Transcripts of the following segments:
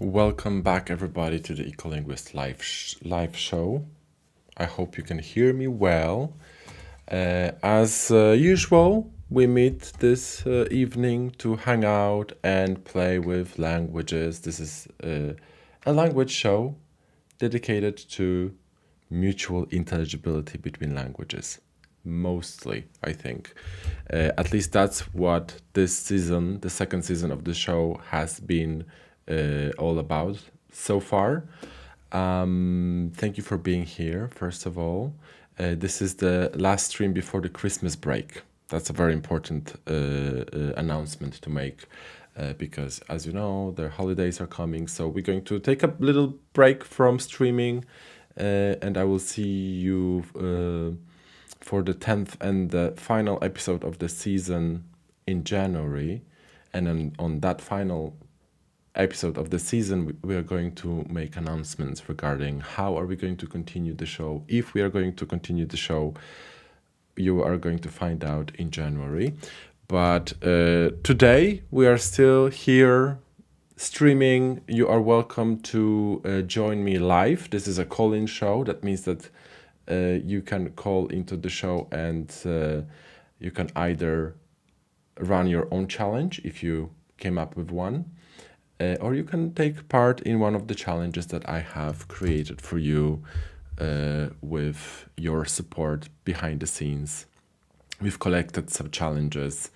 Welcome back, everybody, to the Ecolinguist live show. I hope you can hear me well. As usual, we meet this evening to hang out and play with languages. This is a language show dedicated to mutual intelligibility between languages. Mostly, I think. At least that's what this season, the second season of the show, has been all about so far. Thank you for being here, first of all. This is the last stream before the Christmas break. That's a very important announcement to make because, as you know, the holidays are coming. So we're going to take a little break from streaming and I will see you for the 10th and the final episode of the season in January. And then on that final episode of the season, we are going to make announcements regarding how are we going to continue the show. If we are going to continue the show, you are going to find out in January. But today we are still here streaming. You are welcome to join me live. This is a call-in show. That means that you can call into the show and you can either run your own challenge if you came up with one, or you can take part in one of the challenges that I have created for you with your support behind the scenes. We've collected some challenges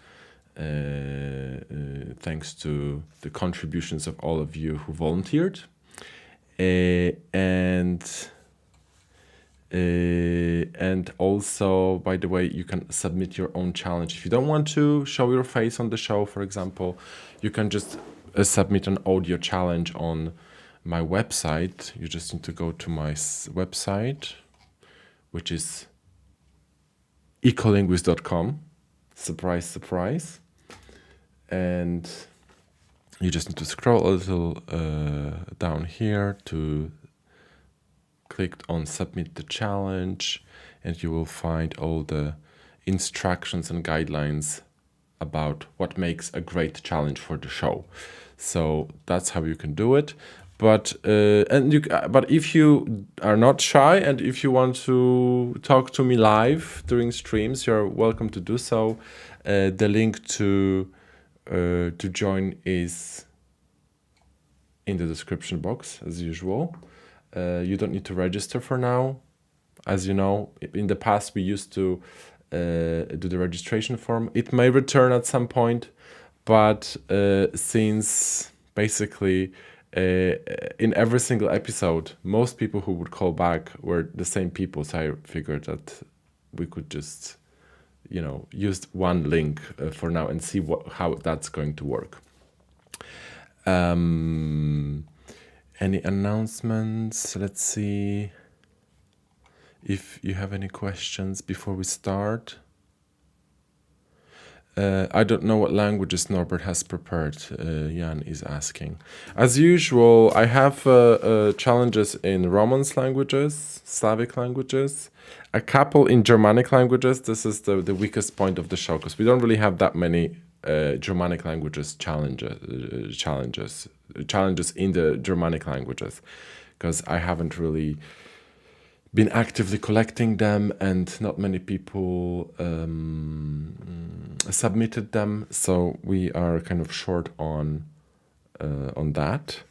thanks to the contributions of all of you who volunteered. And also, by the way, you can submit your own challenge. If you don't want to show your face on the show, for example, you can just submit an audio challenge on my website. You just need to go to my website, which is ecolinguist.com. Surprise, surprise. And you just need to scroll a little down here to click on submit the challenge, and you will find all the instructions and guidelines about what makes a great challenge for the show. So that's how you can do it. But but if you are not shy and if you want to talk to me live during streams, you're welcome to do so. The link to join is in the description box as usual. You don't need to register for now. As you know, in the past we used to do the registration form. It may return at some point, but since basically in every single episode, most people who would call back were the same people, so I figured that we could just, use one link for now and see how that's going to work. Any announcements? Let's see if you have any questions before we start. I don't know what languages Norbert has prepared, Jan is asking. As usual, I have challenges in Romance languages, Slavic languages, a couple in Germanic languages. This is the weakest point of the show, because we don't really have that many Germanic languages challenges in the Germanic languages, because I haven't really been actively collecting them, and not many people submitted them, so we are kind of short on that.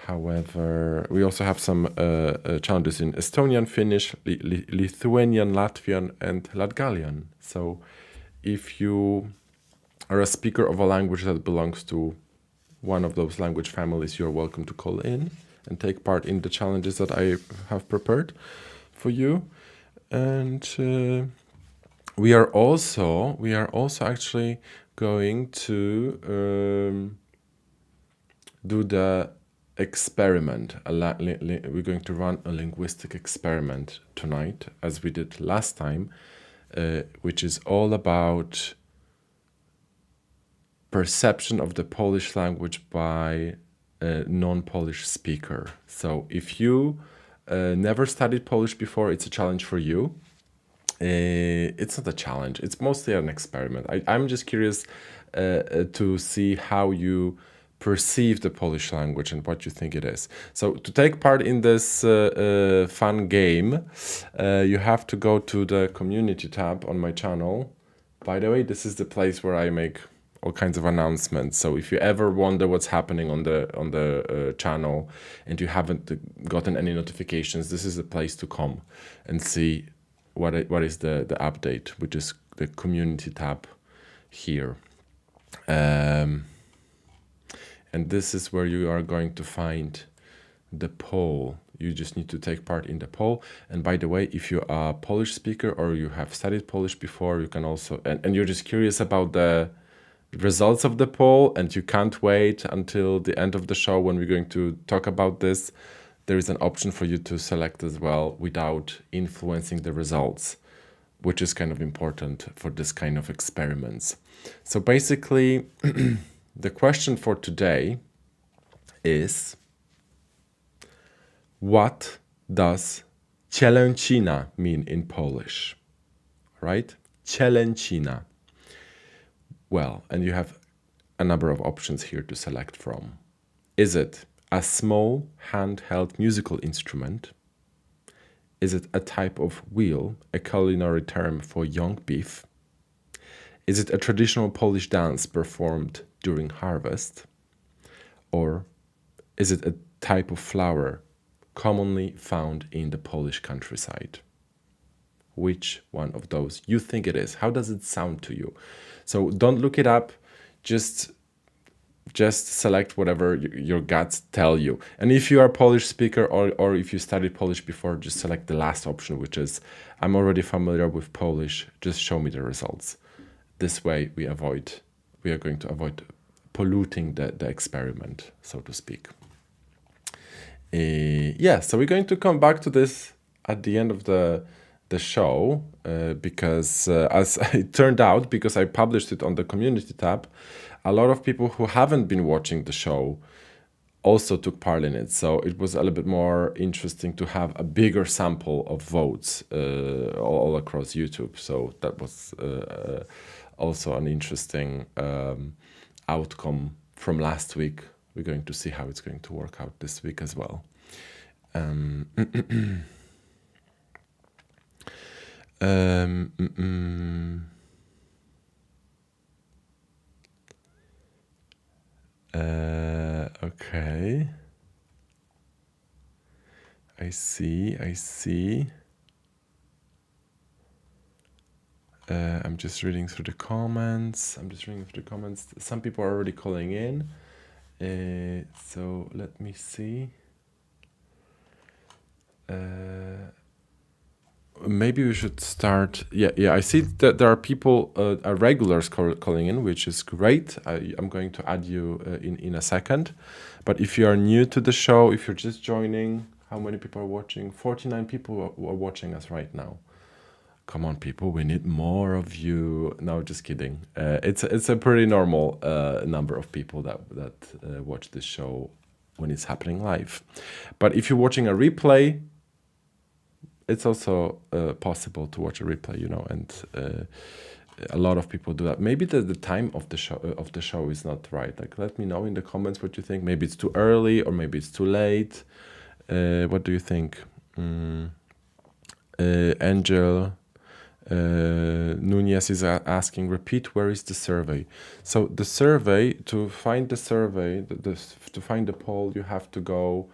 However, we also have some challenges in Estonian, Finnish, Lithuanian, Latvian, and Latgalian. So if you are a speaker of a language that belongs to one of those language families, you're welcome to call in and take part in the challenges that I have prepared for you. And we are also actually going to do the experiment. We're going to run a linguistic experiment tonight, as we did last time, which is all about perception of the Polish language by a non-Polish speaker. So if you never studied Polish before, it's a challenge for you. It's not a challenge, it's mostly an experiment. I'm just curious to see how you perceive the Polish language and what you think it is. So to take part in this fun game, you have to go to the community tab on my channel. By the way, this is the place where I make all kinds of announcements. So if you ever wonder what's happening on the channel and you haven't gotten any notifications, this is the place to come and see what is the update, which is the community tab here. And this is where you are going to find the poll. You just need to take part in the poll. And by the way, if you are a Polish speaker or you have studied Polish before, you can also, and you're just curious about the results of the poll and you can't wait until the end of the show when we're going to talk about this, there is an option for you to select as well without influencing the results, which is kind of important for this kind of experiments. So basically, the question for today is, what does cielęcina mean in Polish? Right? Cielęcina. Well, and you have a number of options here to select from. Is it a small handheld musical instrument? Is it a type of wheel, a culinary term for young beef? Is it a traditional Polish dance performed during harvest? Or is it a type of flower commonly found in the Polish countryside? Which one of those you think it is? How does it sound to you? So don't look it up. Just select whatever your guts tell you. And if you are a Polish speaker, or if you studied Polish before, just select the last option, which is, I'm already familiar with Polish, just show me the results. This way we are going to avoid polluting the experiment, so to speak. Yeah, so we're going to come back to this at the end of the show, because as it turned out, because I published it on the community tab, a lot of people who haven't been watching the show also took part in it. So it was a little bit more interesting to have a bigger sample of votes all across YouTube. So that was also an interesting outcome from last week. We're going to see how it's going to work out this week as well. Okay. I see. I'm just reading through the comments. Some people are already calling in. So let me see. Maybe we should start. Yeah. I see that there are people, regulars calling in, which is great. I'm going to add you in a second. But if you are new to the show, if you're just joining, how many people are watching? 49 people are watching us right now. Come on, people, we need more of you. No, just kidding. It's a pretty normal number of people that watch this show when it's happening live. But if you're watching a replay, it's also possible to watch a replay, and a lot of people do that. Maybe the time of the show is not right. Like, let me know in the comments what you think. Maybe it's too early, or maybe it's too late. What do you think? Angel Nunez is asking, repeat, where is the survey? So the survey, to find the survey, to find the poll, you have to go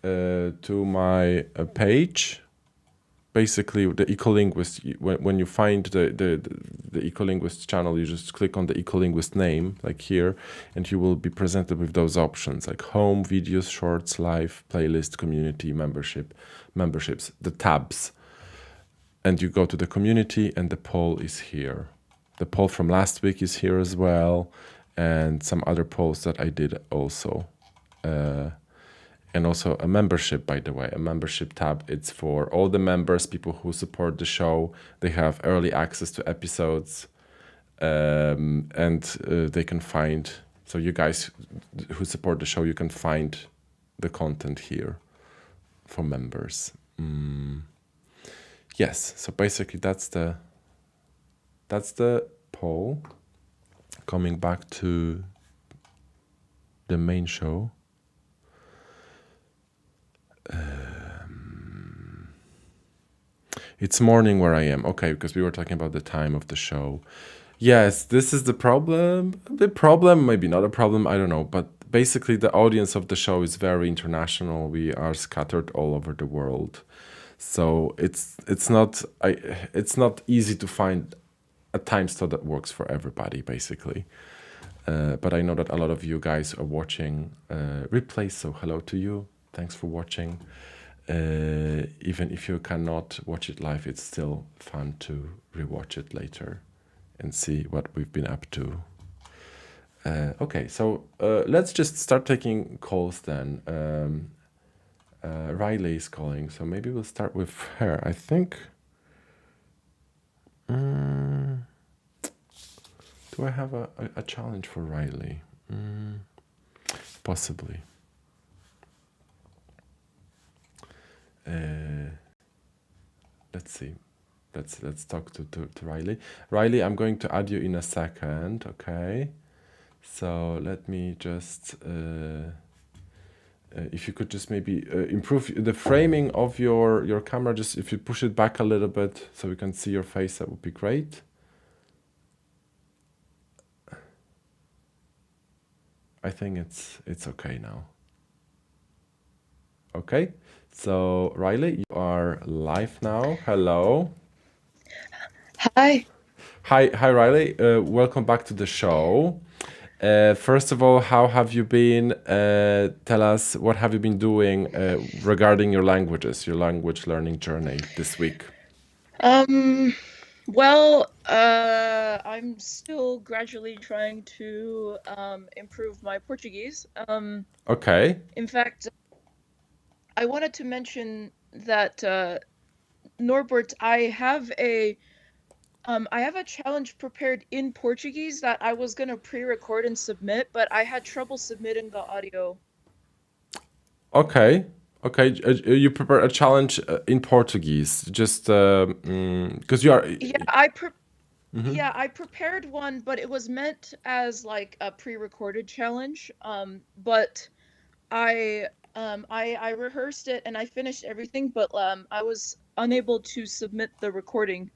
to my page. Basically, the Ecolinguist, when you find the Ecolinguist channel, you just click on the Ecolinguist name, like here, and you will be presented with those options, like home, videos, shorts, live, playlist, community, memberships, the tabs. And you go to the community, and the poll is here. The poll from last week is here as well, and some other polls that I did also. And also a membership, by the way, a membership tab. It's for all the members, people who support the show. They have early access to episodes, and they can find, so you guys who support the show, you can find the content here for members. Yes, so basically that's the poll. Coming back to the main show. It's morning where I am. Okay, because we were talking about the time of the show. Yes, this is the problem. The problem, maybe not a problem, I don't know. But basically the audience of the show is very international. We are scattered all over the world. So it's not easy to find a time slot that works for everybody, basically. But I know that a lot of you guys are watching replays, so hello to you. Thanks for watching. Even if you cannot watch it live, it's still fun to rewatch it later and see what we've been up to. Okay, so let's just start taking calls then. Riley is calling, so maybe we'll start with her. I think. Do I have a challenge for Riley? Possibly. Let's see. Let's talk to Riley. Riley, I'm going to add you in a second, okay? So let me just, if you could just maybe improve the framing of your camera, just if you push it back a little bit so we can see your face, that would be great. I think it's okay now. Okay, so Riley, you are live now. Hello. Hi. Hi, Riley. Welcome back to the show. First of all, how have you been? Tell us what have you been doing regarding your languages, your language learning journey this week. Well, I'm still gradually trying to improve my Portuguese. Okay. In fact, I wanted to mention that Norbert, I have a challenge prepared in Portuguese that I was gonna pre-record and submit, but I had trouble submitting the audio. Okay. Okay. You prepare a challenge in Portuguese, just because you are. Yeah, yeah, I prepared one, but it was meant as like a pre-recorded challenge. But I rehearsed it and I finished everything, but I was unable to submit the recording.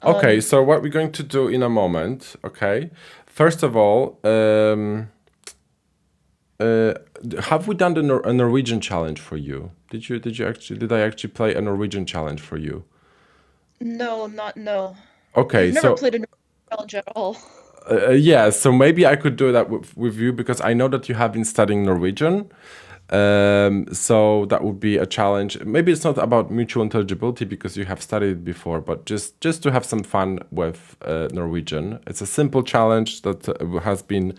Okay, Um, so what we're going to do in a moment, okay? First of all, uh, have we done a Norwegian challenge for you? Did I actually play a Norwegian challenge for you? no. Okay, I've never so played a challenge at all. yeah, so maybe I could do that with you because I know that you have been studying Norwegian. So that would be a challenge. Maybe it's not about mutual intelligibility because you have studied it before, but just to have some fun with Norwegian. It's a simple challenge that has been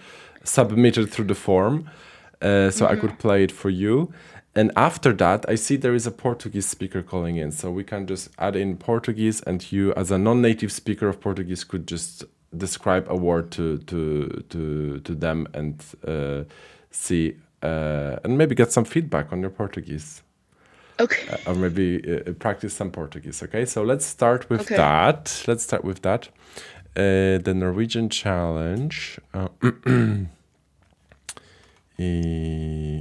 submitted through the form, so I Hmm. could play it for you. And after that, I see there is a Portuguese speaker calling in, so we can just add in Portuguese, and you, as a non-native speaker of Portuguese, could just describe a word to them and see and maybe get some feedback on your Portuguese, Okay. or maybe practice some Portuguese. Okay, so let's start with Okay. that. Let's start with that. The Norwegian challenge.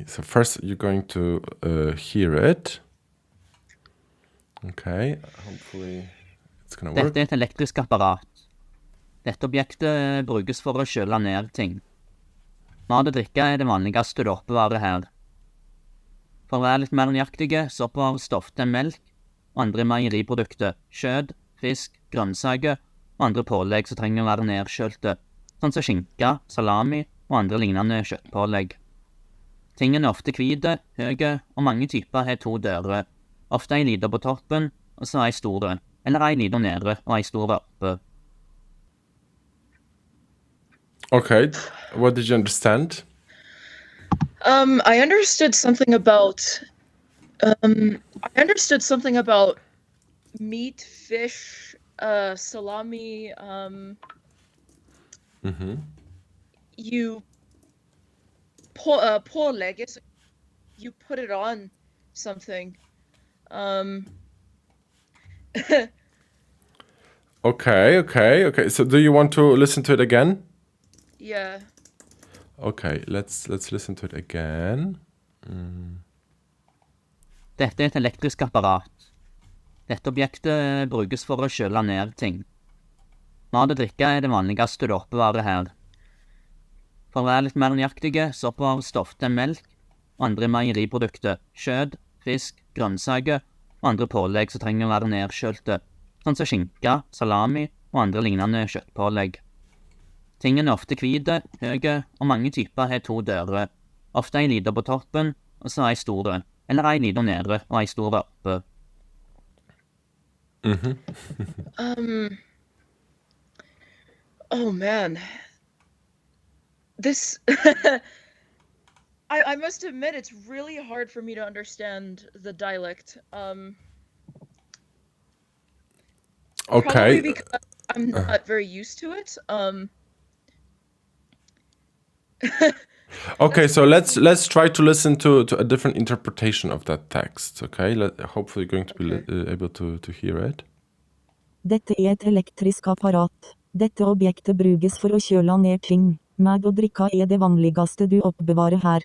So first, you're going to hear it. Okay, hopefully it's gonna work. Dette er et elektrisk apparat. Dette objektet brukes for å kjøle ned ting. Mat og drikke er det vanligste du oppbevarer her. For å være litt mer nøyaktige, så oppbevares det ofte melk og andre meieriprodukter, kjøtt, fisk, grønnsaker og andre pålegg som trenger å være nedkjølte, sånn som skinke, salami og andre lignende kjøttpålegg. Tingene er ofte hvite, høye, og mange typer har 2 dører. Ofte ei lita på toppen, og så ei store, eller ei lita nede og ei stor oppe. Okay, what did you understand? I understood something about meat, fish, salami. You pålegg is you put it on something. Okay. So do you want to listen to it again? Yeah. Okay, let's listen to it again. Dette er et elektrisk apparat. Dette objektet brukes for å kjøle ned ting. Mat og drikke er det vanligste du oppbevarer her. For å være litt mer nøyaktige, så oppbevares det ofte melk og andre meieriprodukter, kjøtt, fisk, grønnsaker og andre pålegg som trenger å være nedkjølte, sånn som skinke, salami og andre lignende kjøttpålegg. Tingene er ofte hvite, høye, og mange typer har 2 dører. Ofte ei lita på toppen, og så ei store, eller ei lita nede og ei stor oppe. Oh man. This I must admit it's really hard for me to understand the dialect. Okay. Probably because I'm not very used to it. Okay, so let's try to listen to a different interpretation of that text. Okay, hopefully you're going to be able to hear it. Dette er et elektrisk apparat. Dette objektet brukes for å kjøle ned ting. Mat og drikke er det vanligste du oppbevarer her.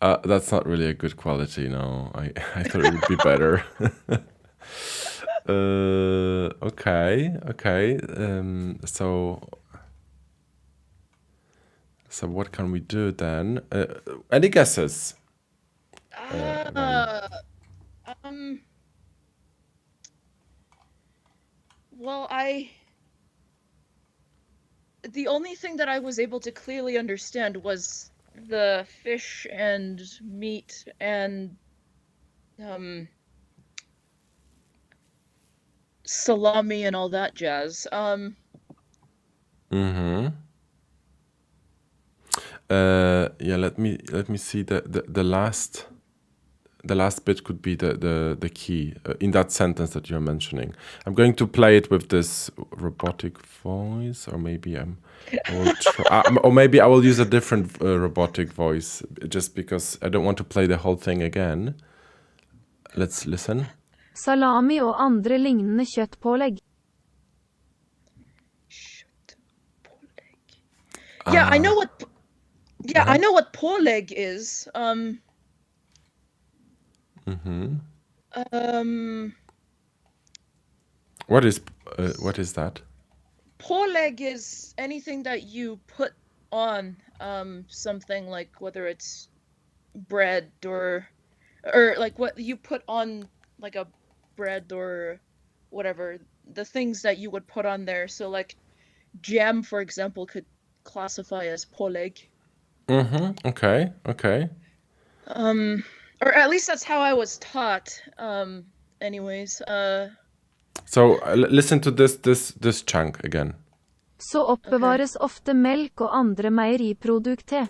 That's not really a good quality, no. I thought it would be better. Okay. So what can we do then? Any guesses? Uh, well, the only thing that I was able to clearly understand was the fish and meat and salami and all that jazz. Yeah, let me see the last bit could be the key in that sentence that you're mentioning. I'm going to play it with this robotic voice, or maybe I will try, or maybe I will use a different robotic voice, just because I don't want to play the whole thing again. Let's listen. Salami og andre lignende kjøttpålegg. Yeah, I know what. Yeah, I know what pålegg is. What is that? Pålegg is anything that you put on something, like whether it's bread or like what you put on like a bread or whatever, the things that you would put on there. So like jam, for example, could classify as pålegg. Okay. Or at least that's how I was taught. Anyways, So listen to this chunk again. Så oppbevares ofte melk og andre meieriprodukter.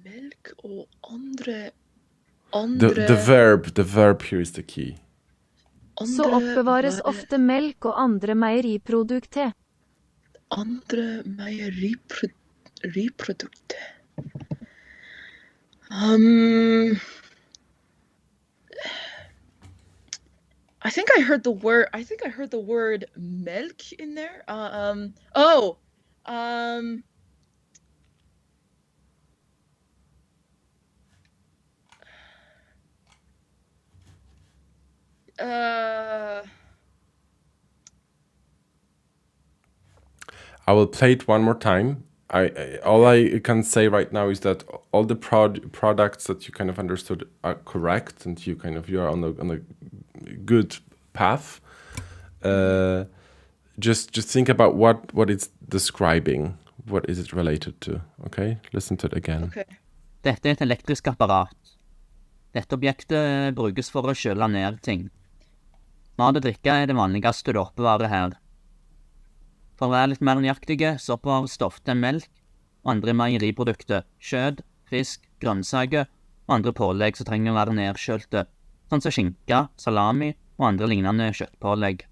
Melk og andre The verb here is the key. Så oppbevares ofte melk og andre meieriprodukter. Andre meieriprodukter. I think I heard the word milk in there. I will play it one more time. All I can say right now is that all the products that you kind of understood are correct, and you are on a good path. Just think about what it's describing. What is it related to? Okay, listen to it again. Okay. Dette er et elektrisk apparat. Dette objektet brukes for å kjøle ned ting. Mat og drikke er det vanligste du oppbevarer her. For å være litt mer nøyaktige, så oppbevares det ofte melk og andre meieriprodukter, kjøtt, fisk, grønnsaker og andre pålegg som trenger å være nedkjølte, sånn som skinke, salami og andre lignende kjøttpålegg.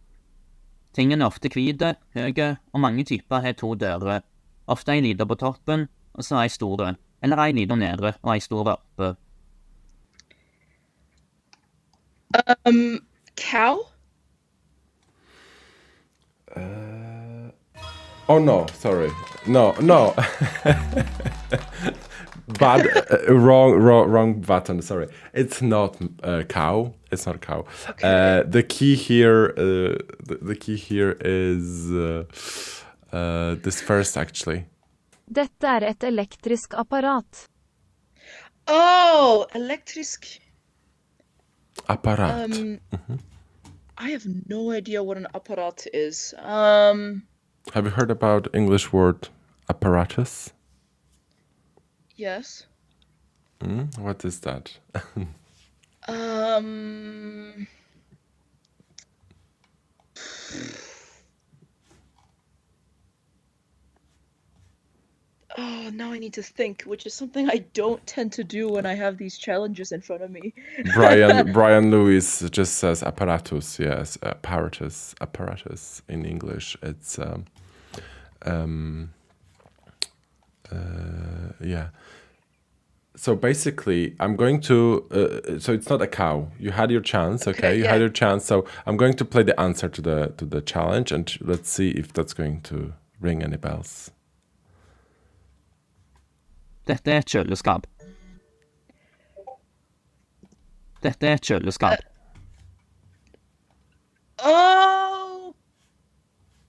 Tingene er ofte hvite, høye, og mange typer har 2 dører, ofte ei lita på toppen og så ei store, eller ei lita nede og ei store oppe. Cow? Oh no, sorry. No. Bad, wrong button. Sorry. It's not cow. It's not cow. Okay. The key here is this first, actually. Dette er et elektrisk apparat. Oh, elektrisk. Apparat. I have no idea what an apparat is. Have you heard about English word apparatus? Yes. What is that? Oh, now I need to think, which is something I don't tend to do when I have these challenges in front of me. Brian Lewis just says apparatus. Yes, apparatus in English. It's yeah. So basically, I'm going to. So it's not a cow. You had your chance. Okay, you had your chance. So I'm going to play the answer to the challenge, and let's see if that's going to ring any bells. Dette er et kjøleskap. Dette er et kjøleskap.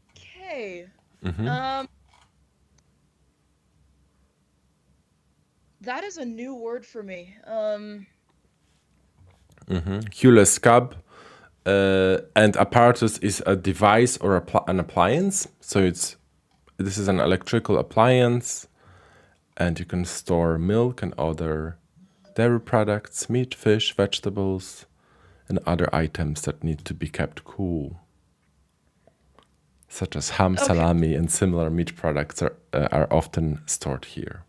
Okay. that is a new word for me. Huleskab. And apparatus is a device or an appliance. So this is an electrical appliance, and you can store milk and other dairy products, meat, fish, vegetables, and other items that need to be kept cool, such as ham, Okay. salami, and similar meat products are often stored here.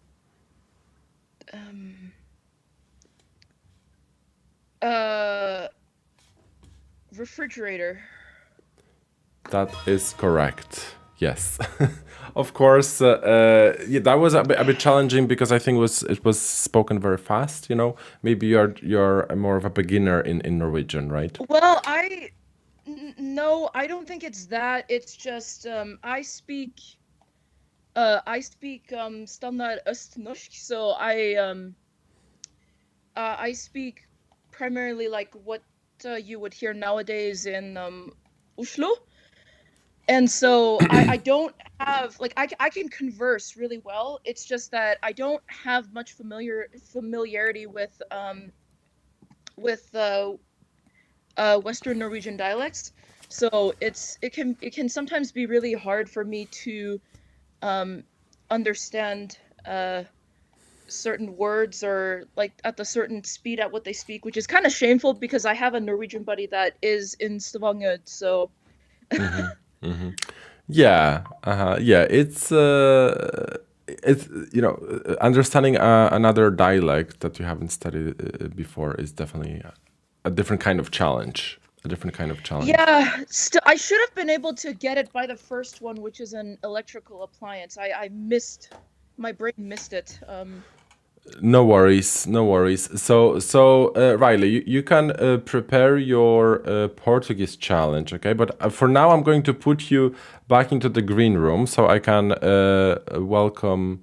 Refrigerator. That is correct. Yes, of course. Yeah, that was a bit challenging because I think it was spoken very fast. Maybe you're more of a beginner in Norwegian, right? Well, no, I don't think it's that. It's just I speak standard Østnorsk, so I speak primarily like what you would hear nowadays in Oslo. And so I don't have like I can converse really well. It's just that I don't have much familiarity with Western Norwegian dialects. So it can sometimes be really hard for me to understand certain words or like at the certain speed at what they speak, which is kind of shameful because I have a Norwegian buddy that is in Stavanger, so Yeah, yeah. It's understanding another dialect that you haven't studied before is definitely a different kind of challenge. A different kind of challenge. yeah, I should have been able to get it by the first one, which is an electrical appliance. My brain missed it. No worries, no worries. So Riley, you can prepare your Portuguese challenge, okay? But for now, I'm going to put you back into the green room so I can welcome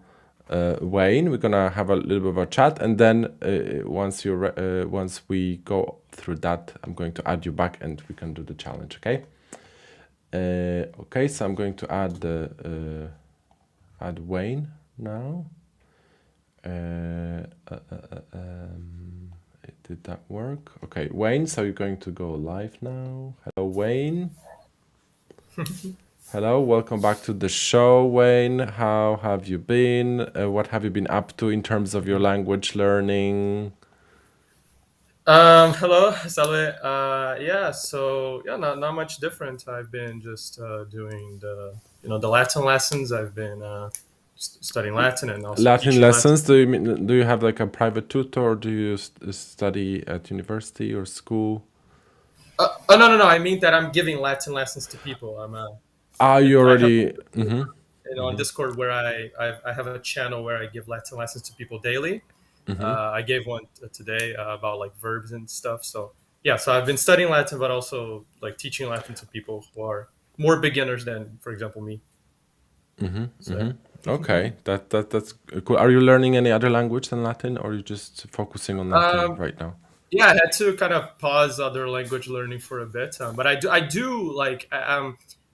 Wayne. We're gonna have a little bit of a chat, and then once we go through that, I'm going to add you back, and we can do the challenge, okay? Okay, so I'm going to add Wayne now. Did that work? Okay, Wayne, so you're going to go live now. Hello, Wayne. Hello, welcome back to the show, Wayne. How have you been? What have you been up to in terms of your language learning? Hello, Salve. Not much different. I've been just doing the Latin lessons. I've been studying Latin and also Latin teaching lessons? Latin. Do you have like a private tutor, or do you study at university or school? No. I mean that I'm giving Latin lessons to people. You I have, already? on Discord where I have a channel where I give Latin lessons to people daily. I gave one today about like verbs and stuff. So yeah, so I've been studying Latin, but also like teaching Latin to people who are more beginners than, for example, me. Okay, that's cool. Are you learning any other language than Latin, or are you just focusing on Latin right now? Yeah, I had to kind of pause other language learning for a bit, but I do like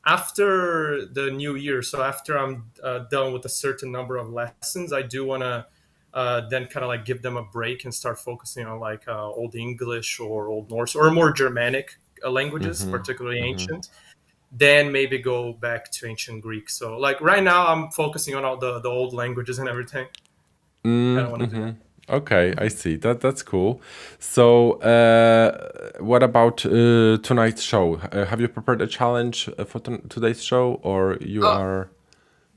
after the new year. So after I'm done with a certain number of lessons, I do want to then kind of like give them a break and start focusing on like Old English or Old Norse or more Germanic languages, particularly ancient. Then maybe go back to ancient Greek. So like right now I'm focusing on all the old languages and everything. I don't want to do that. Okay, I see. That's cool. So, what about tonight's show? Have you prepared a challenge for today's show, or you are?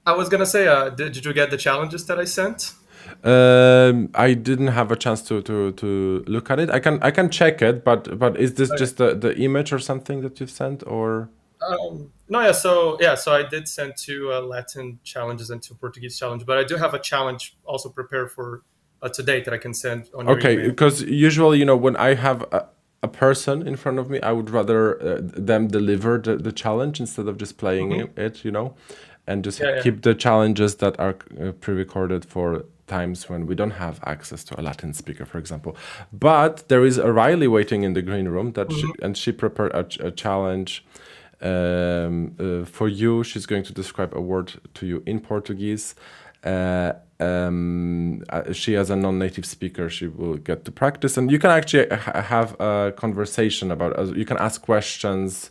I was gonna say, did you get the challenges that I sent? I didn't have a chance to look at it. I can check it, but is this just the image or something that you've sent, or? No, yeah. So I did send 2 Latin challenges and 2 Portuguese challenges, but I do have a challenge also prepared for today that I can send on your Okay, email. because usually, when I have a person in front of me, I would rather them deliver the challenge instead of just playing it, and just keep the challenges that are pre-recorded for times when we don't have access to a Latin speaker, for example. But there is a Riley waiting in the green room she prepared a challenge for you. She's going to describe a word to you in Portuguese, she, as a non-native speaker, she will get to practice, and you can actually have a conversation about. You can ask questions,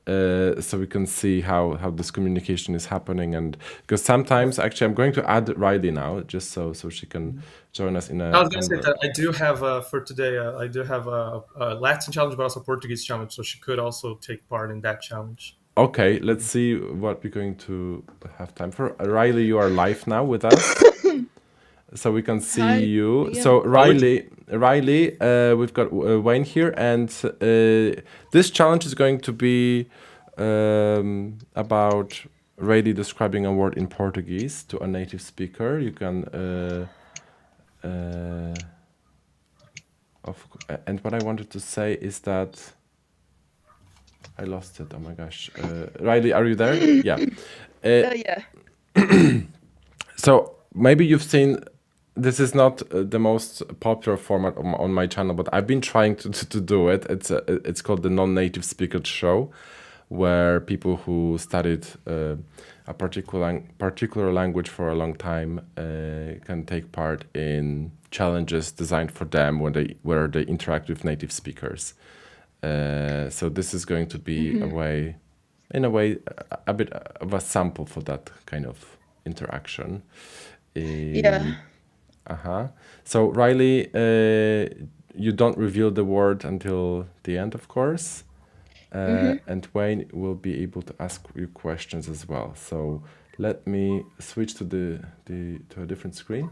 so we can see how this communication is happening. And because sometimes, actually, I'm going to add Riley now, just so she can join us in a. I was going to say that I do have for today. I do have a Latin challenge, but also Portuguese challenge, so she could also take part in that challenge. Okay, let's see what we're going to have time for. Riley, you are live now with us, so we can see Hi. you. Yeah. So Riley, we've got Wayne here, and this challenge is going to be about Riley describing a word in Portuguese to a native speaker. You can, and what I wanted to say is that. I lost it. Oh my gosh. Riley, are you there? Yeah. Yeah. So maybe you've seen, this is not the most popular format on my channel, but I've been trying to do it. It's called the Non-Native Speaker Show, where people who studied a particular language for a long time can take part in challenges designed for them where they interact with native speakers. So this is going to be in a way, a bit of a sample for that kind of interaction. Yeah. So Riley, you don't reveal the word until the end, of course, and Wayne will be able to ask you questions as well. So let me switch to a different screen.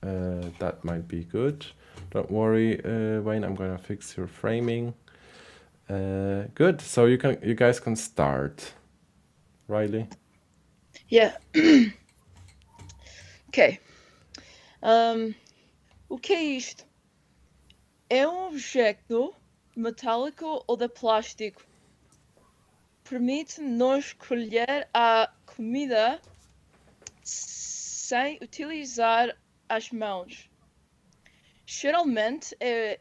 That might be good. Don't worry, Wayne. I'm gonna fix your framing. Good. So you guys can start. Riley. Yeah. Ok. O que é isto? É um objeto metálico ou de plástico. Permite-nos colher a comida sem utilizar as mãos. Geralmente é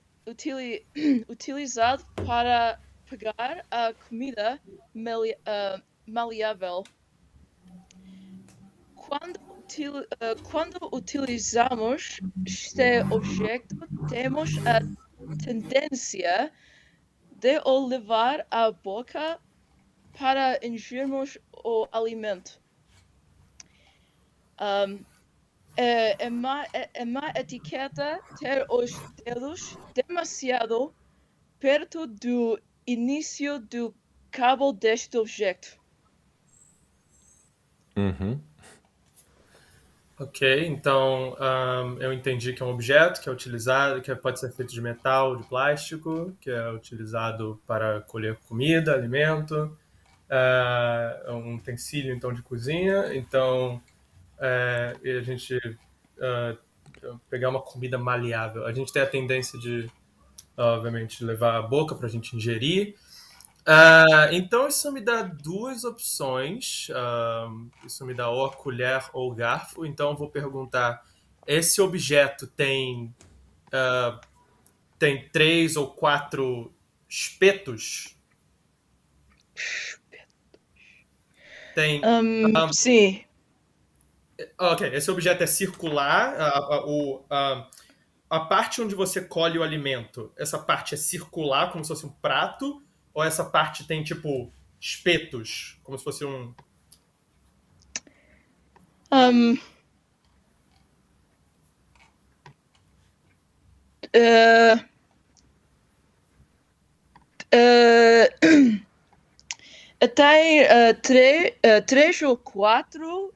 utilizado para pegar a comida maleável. Quando utilizamos este objeto, temos a tendência de o levar à boca para ingerirmos o alimento. É má etiqueta ter os dedos demasiado perto do início do cabo deste objeto. Ok, então eu entendi que é um objeto que é utilizado, que pode ser feito de metal, de plástico, que é utilizado para colher comida, alimento, é um utensílio então de cozinha. Então, e a gente pegar uma comida maleável. A gente tem a tendência de, obviamente, levar à boca para a gente ingerir. Então isso me dá duas opções. Isso me dá ou a colher ou o garfo. Então eu vou perguntar: esse objeto tem 3 ou 4 espetos? Tem. Sim. Ok, esse objeto é circular. A parte onde você colhe o alimento, essa parte é circular, como se fosse um prato? Ou essa parte tem, tipo, espetos, como se fosse um... Tem três ou quatro.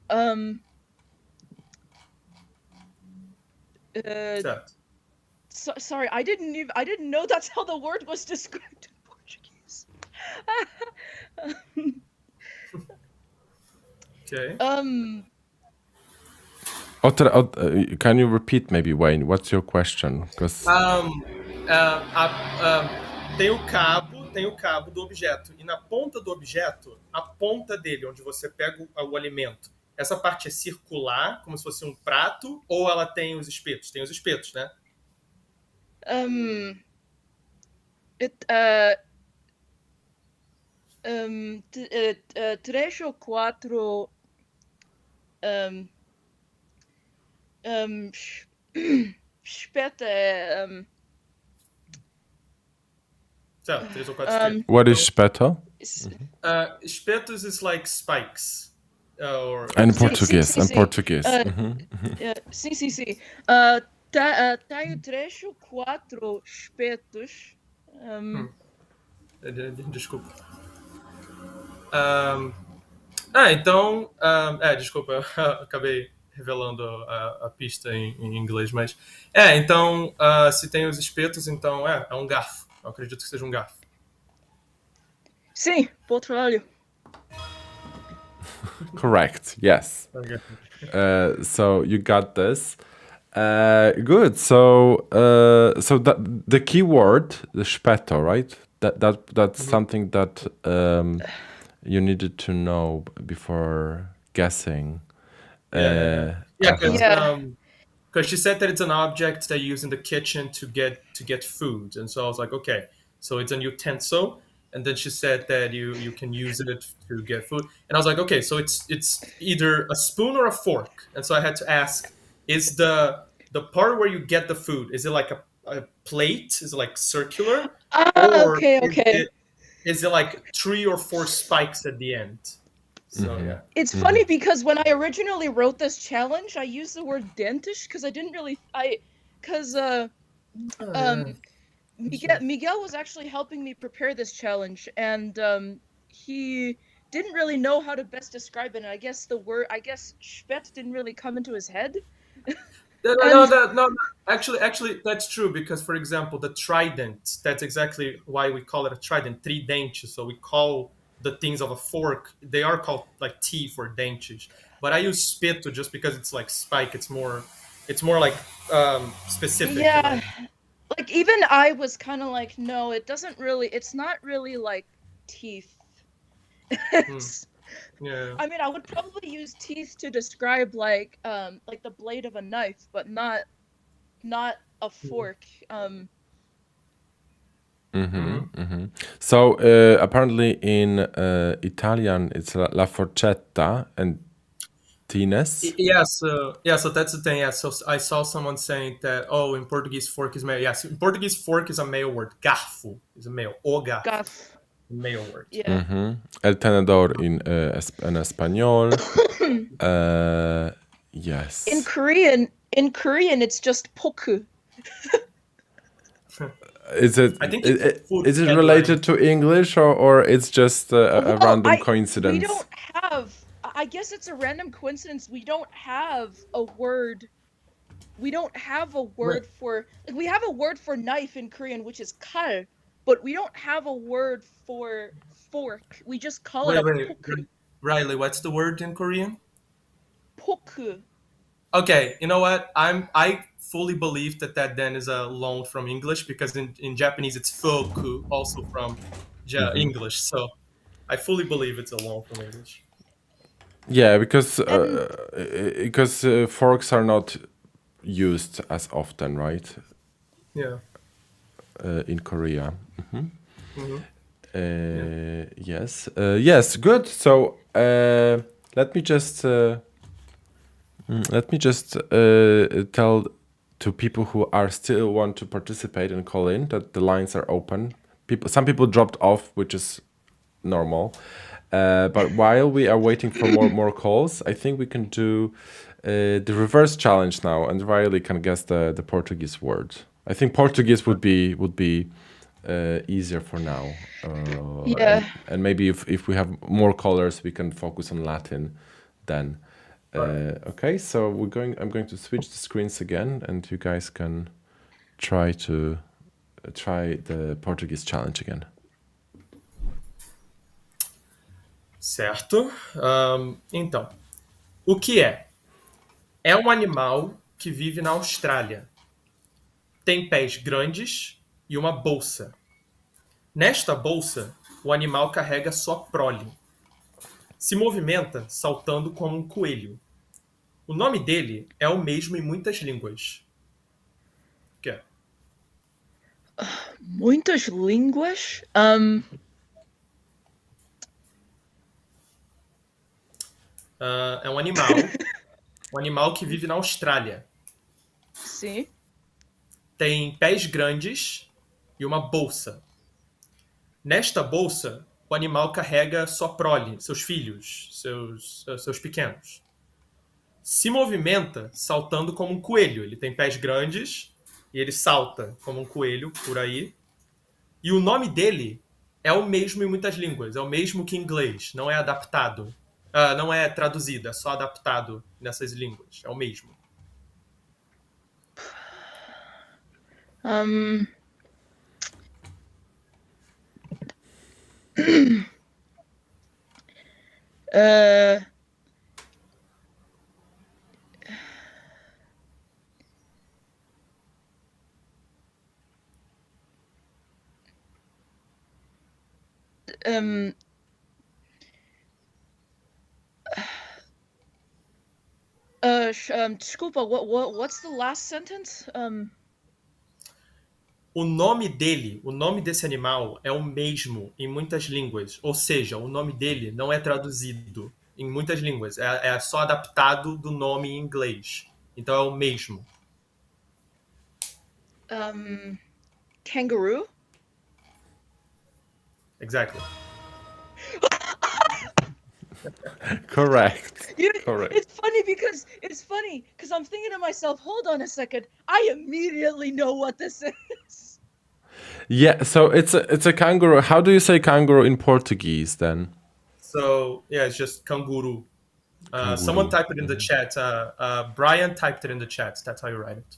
Certo. Sorry, I didn't know that's how the word was described in Portuguese. Ok. Can you repeat maybe, Wayne? What's your question? Because Tem o cabo do objeto. E na ponta do objeto, a ponta dele, onde você pega o alimento, essa parte é circular, como se fosse um prato, ou ela tem os espetos? Tem os espetos, né? Três ou quatro Später, So, 3 ou 4 espetos. What is speto? Espetos is like spikes. Or In Sim, Portuguese, sim, in sim. Portuguese. Sim, sim, sim. Tenho 3 ou 4 espetos. Desculpa. Então. Desculpa, eu acabei revelando a pista em inglês, mas. Então, se tem os espetos, então é um garfo. Eu acredito que seja um garfo. Sim, portfólio. Correct. Yes. Okay. So you got this. Good. So that the keyword, the speto, right? That's something that you needed to know before guessing. Yeah, because Yeah. she said that it's an object that you use in the kitchen to get food, and so I was like, okay, so it's an utensil. And then she said that you can use it to get food, and I was like, okay, so it's either a spoon or a fork. And so I had to ask, is the part where you get the food, is it like a plate? Is it like circular, or Okay. is it like 3 or 4 spikes at the end? So yeah. It's funny because when I originally wrote this challenge, I used the word dentish because I didn't really Miguel was actually helping me prepare this challenge, and he didn't really know how to best describe it. And I guess spet didn't really come into his head. No. Actually, that's true because, for example, the trident. That's exactly why we call it a trident, tridente. So we call the things of a fork. They are called like teeth or dentes. But I use speto just because it's like spike. It's more like specific. Yeah. You know? Like even I was kind of like, no, it's not really like teeth. Yeah. I mean, I would probably use teeth to describe like the blade of a knife, but not a fork. So apparently in Italian it's la forchetta and tines. So that's the thing. Yeah, so I saw someone saying that, in Portuguese fork is male. Yes, in Portuguese fork is a male word. Garfo is a male. O garfo. Garf. Male word. Yeah. El tenedor in español. Yes. In Korean, it's just poku. Is it? I think is it related to English or it's just a random coincidence? We don't have. I guess it's a random coincidence. We don't have a word. We don't have a word for. Like, we have a word for knife in Korean, which is kal, but we don't have a word for fork. We just call it a poku. Riley, what's the word in Korean? Poku. Okay, you know what? I fully believe that then is a loan from English because in Japanese it's foku, also from English. So I fully believe it's a loan from English. Yeah, because forks are not used as often, right? Yeah. In Korea. Yes. Yes. Good. So let me just tell to people who are still want to participate and call in that the lines are open. Some people dropped off, which is normal. But while we are waiting for more calls, I think we can do the reverse challenge now, and Riley can guess the Portuguese word. I think Portuguese would be easier for now. Yeah. And maybe if we have more callers, we can focus on Latin then. Okay, so I'm going to switch the screens again, and you guys can try the Portuguese challenge again. Certo. Então, o que é? É um animal que vive na Austrália. Tem pés grandes e uma bolsa. Nesta bolsa, o animal carrega sua prole. Se movimenta saltando como um coelho. O nome dele é o mesmo em muitas línguas. O que é? Muitas línguas? É um animal. Um animal que vive na Austrália. Sim. Tem pés grandes e uma bolsa. Nesta bolsa, o animal carrega sua prole, seus filhos, seus pequenos. Se movimenta saltando como um coelho. Ele tem pés grandes e ele salta como um coelho por aí. E o nome dele é o mesmo em muitas línguas. É o mesmo que em inglês. Não é adaptado. Não é traduzido, é só adaptado nessas línguas. É o mesmo. Um. uh. Um. Desculpa, what's the last sentence? O nome dele, o nome desse animal é o mesmo em muitas línguas. Ou seja, o nome dele não é traduzido em muitas línguas. É só adaptado do nome em inglês. Então é o mesmo. Kangaroo? Exactly. Correct. You, Correct. it's funny because I'm thinking to myself, hold on a second, I immediately know what this is. Yeah, so it's a kangaroo. How do you say kangaroo in Portuguese then? So yeah, it's just kanguru. Kanguru. Someone typed it in the chat. Brian typed it in the chat. That's how you write it.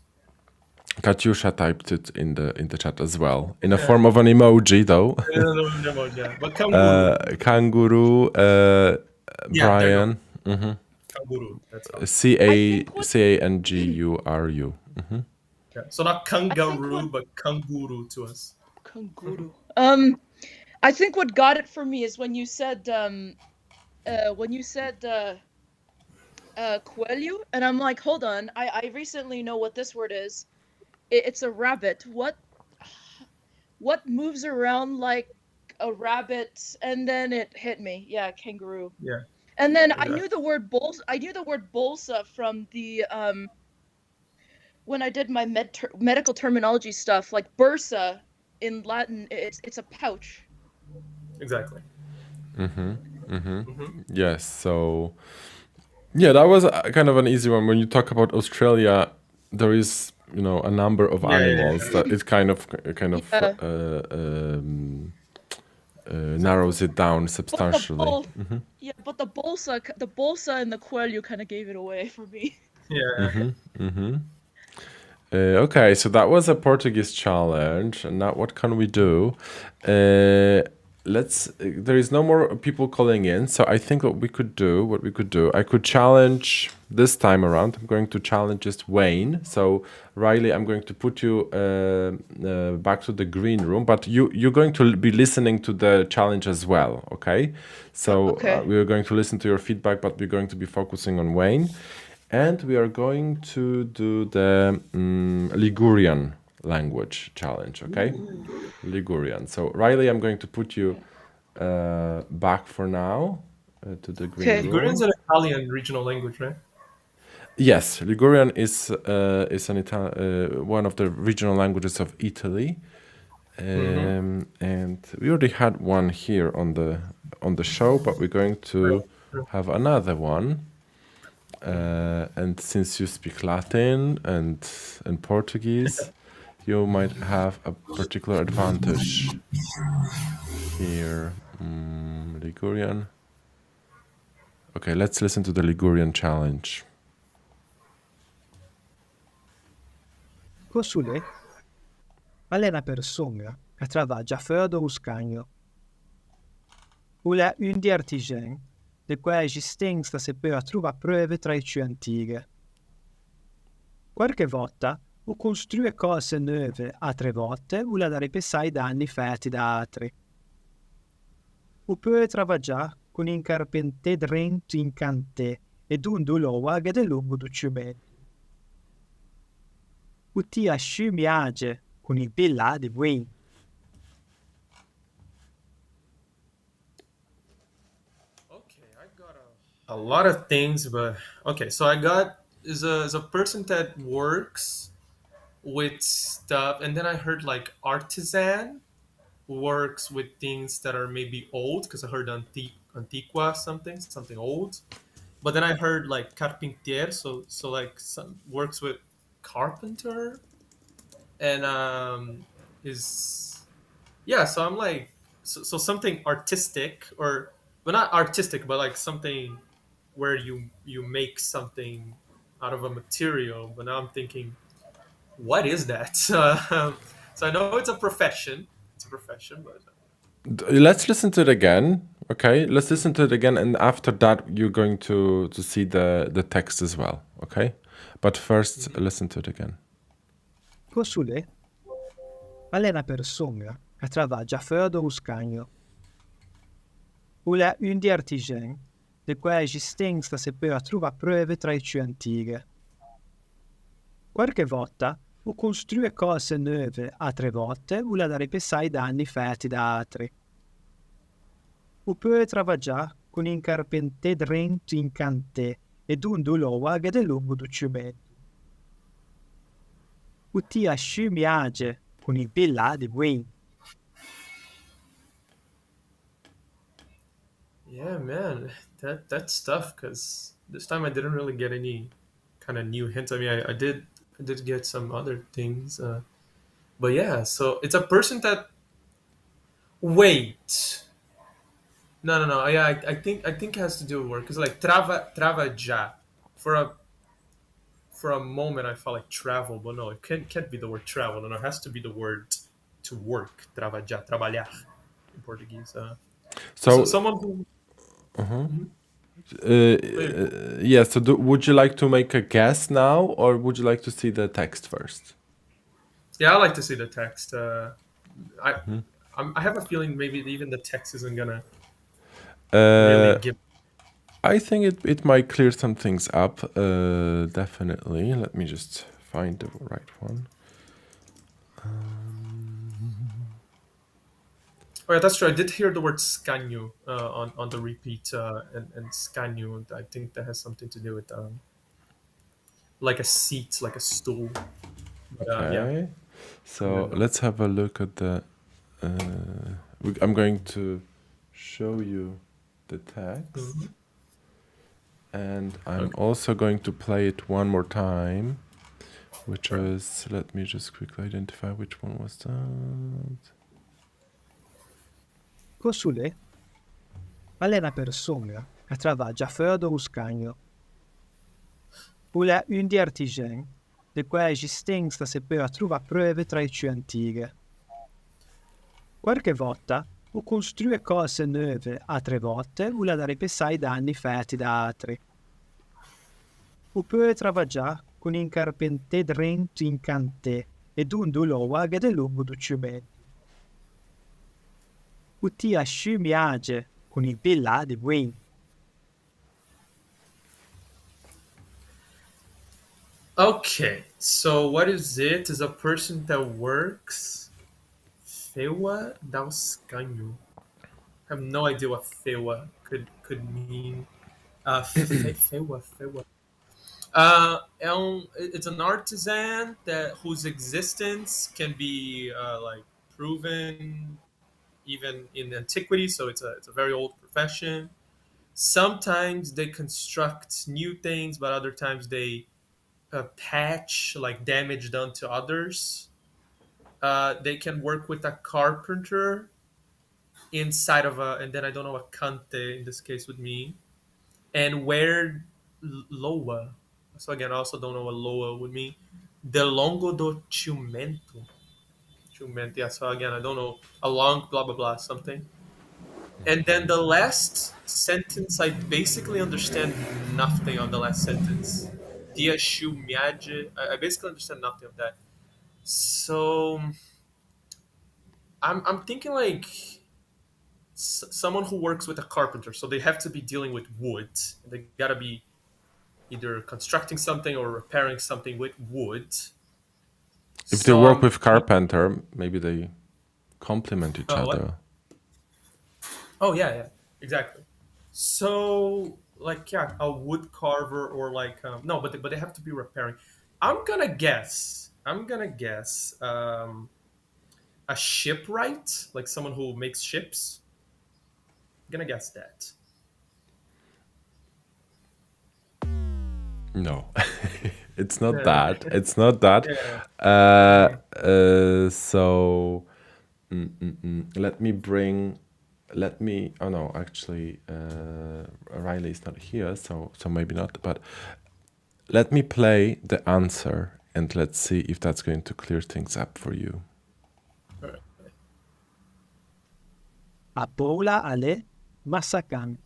Katyusha typed it in the chat as well, in a form of an emoji though. No, yeah. But kanguru. Kangaroo, Yeah, there you Brian. go. Kanguru. That's how. Canguru. Yeah. So not kangaroo, but kanguru to us. Kanguru. I think what got it for me is when you said coelho, and I'm like, hold on, I recently know what this word is. It's a rabbit. What moves around like a rabbit? And then it hit me. Yeah, kangaroo. Yeah. And then Exactly. I knew the word bolsa from the when I did my medical terminology stuff, like bursa in Latin, it's a pouch. Exactly. Yes, so yeah, that was kind of an easy one. When you talk about Australia, there is a number of animals that it kind of narrows it down substantially. Yeah, but the bolsa and the coelho kind of gave it away for me. Yeah. Okay, so that was a Portuguese challenge, and now what can we do? There is no more people calling in, so I think what we could do, I could challenge this time around. I'm going to challenge just Wayne. So Riley, I'm going to put you back to the green room, but you're going to be listening to the challenge as well, okay? So Okay. we're going to listen to your feedback, but we're going to be focusing on Wayne. And we are going to do the Ligurian language challenge, okay? Ligurian. So, Riley, I'm going to put you back for now to the green Okay. room. Ligurian's an Italian regional language, right? Yes, Ligurian is one of the regional languages of Italy. And we already had one here on the show, but we're going to have another one. And since you speak Latin and Portuguese, you might have a particular advantage here. Ligurian. Okay, let's listen to the Ligurian challenge. Cosule, elle è una persona che travaglia før hos Canio. Hun è un di artigen, de quei esistenza si può trovare prove tra i più antiche. Qualche volta, o costruire cose nuove, altre volte, o la ripensare i danni fatti da altri. O può travagliare con un carpentier drento incanté e un dolore che è lungo do ciumento. O ti asciumiage con il bella di Wayne. Okay, I got a lot of things, but okay. So I got is a person that works with stuff, and then I heard like artisan works with things that are maybe old because I heard antiqua something old. But then I heard like carpintier, so like some works with carpenter, and is yeah. So I'm like, so something artistic, or well, not artistic, but like something where you make something out of a material. But now I'm thinking, what is that? So I know it's a profession. It's a profession, but Let's listen to it again. Okay, let's listen to it again, and after that, you're going to see the text as well. Okay, but first, listen to it again. Consulé, elle est une personne qui travaille à faire de ruscanho. Elle est une des artisans de cui esistenza si può trovare prove tra i più antiche. Qualche volta o costruire cose nuove, altre volte o la ripensare i danni fatti da altri. O può lavorare con un carpentier dentro in cante e un dolore che è lungo do cimento. O ti asciumiage con i bella di buin. yeah, man, that's tough because this time I didn't really get any kind of new hints. I mean, I did get some other things, but yeah. So it's a person that wait. No. Yeah, I think it has to do with work because like trabalhar for a moment I felt like travel, but no, it can't be the word travel. No, it has to be the word to work. Trabalhar in Portuguese. So So, someone who yeah. So, would you like to make a guess now, or would you like to see the text first? yeah, I like to see the text. I I have a feeling maybe even the text isn't gonna really give. I think it might clear some things up. Definitely. Let me just find the right one. Oh yeah, that's true. I did hear the word scanio on the repeat, and scanio. And I think that has something to do with like a seat, like a stool. But, Okay. yeah. So let's have a look at the. I'm going to show you the text, and I'm also going to play it one more time, which was. Let me just quickly identify which one was that. Consulé, elle est une personne qui travaille à faire de ruscanho. Elle est une des artisans de cui esistenza si può trovare prove tra i più antiche. Qualche volta o costruire cose nuove, altre volte o la ripensare i danni fatti da altri. O può lavorare con un carpentier dentro in cante e un dolore che è lungo do cimento. O ti asciumiage con i bella di buin. Okay, so what is it? Is a person that works. Fewa dauscanho. I have no idea what fewa could mean. Fewa. It's an artisan whose existence can be like proven even in antiquity. So it's a very old profession. Sometimes they construct new things, but other times they patch like damage done to others. They can work with a carpenter inside of and then I don't know what cante in this case would mean, and wear loa. So again, I also don't know what loa would mean. De longo do ciumento. Ciumento, yeah. So again, I don't know. A long blah blah blah something. And then the last sentence, I basically understand nothing of the last sentence. Dia ciumiage. I basically understand nothing of that. So I'm thinking like someone who works with a carpenter, so they have to be dealing with wood. They gotta be either constructing something or repairing something with wood. If they work with carpenter, maybe they complement each What? other. Oh yeah, exactly. So a wood carver or like no, but they have to be repairing. I'm gonna guess a shipwright, like someone who makes ships. I'm gonna guess that. No, it's not Yeah. that. It's not that. Yeah. So let me bring. Let me. Oh no, actually, Riley is not here, so maybe not. But let me play the answer, and let's see if that's going to clear things up for you. A Paula ale masakan.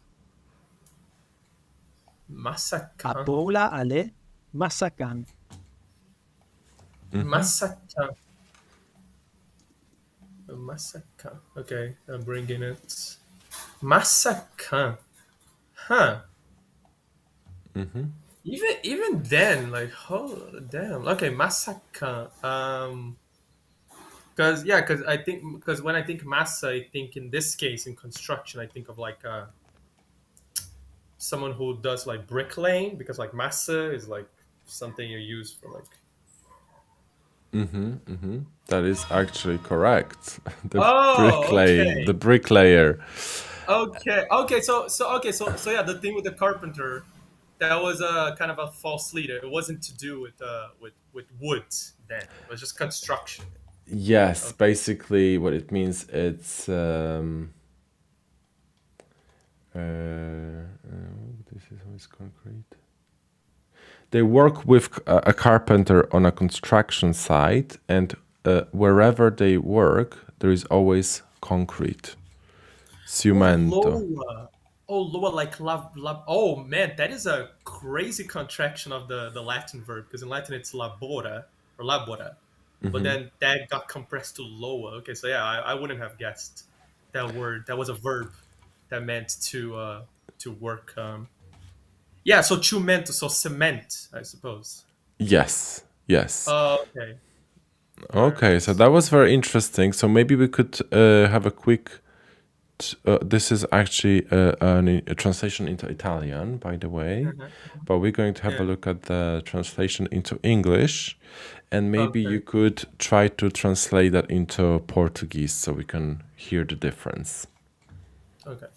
A Massacre. Paula ale masakan. Massacre. Massacre. Okay, I'm bringing it. Massacre. Huh. Even then, like, oh damn. Okay, massacre. Because I think because when I think massa, I think in this case in construction, I think of like someone who does like bricklaying because like massa is like something you use for like. That is actually correct. Oh, okay. The bricklayer. So yeah, the thing with the carpenter, that was a kind of a false lead. It wasn't to do with wood then. It was just construction. Yes, basically what it means it's this is always concrete. They work with a carpenter on a construction site, and wherever they work, there is always concrete. Cimento. Loa, like lab. Oh man, that is a crazy contraction of the Latin verb because in Latin it's labora or labora, but then that got compressed to loa. Okay, so yeah, I wouldn't have guessed that word. That was a verb that meant to work. Yeah, so ciumento, so cement, I suppose. Yes, yes. Okay. Okay, so that was very interesting. So maybe we could have a quick. This is actually a translation into Italian, by the way, but we're going to have a look at the translation into English, and maybe you could try to translate that into Portuguese so we can hear the difference. Okay.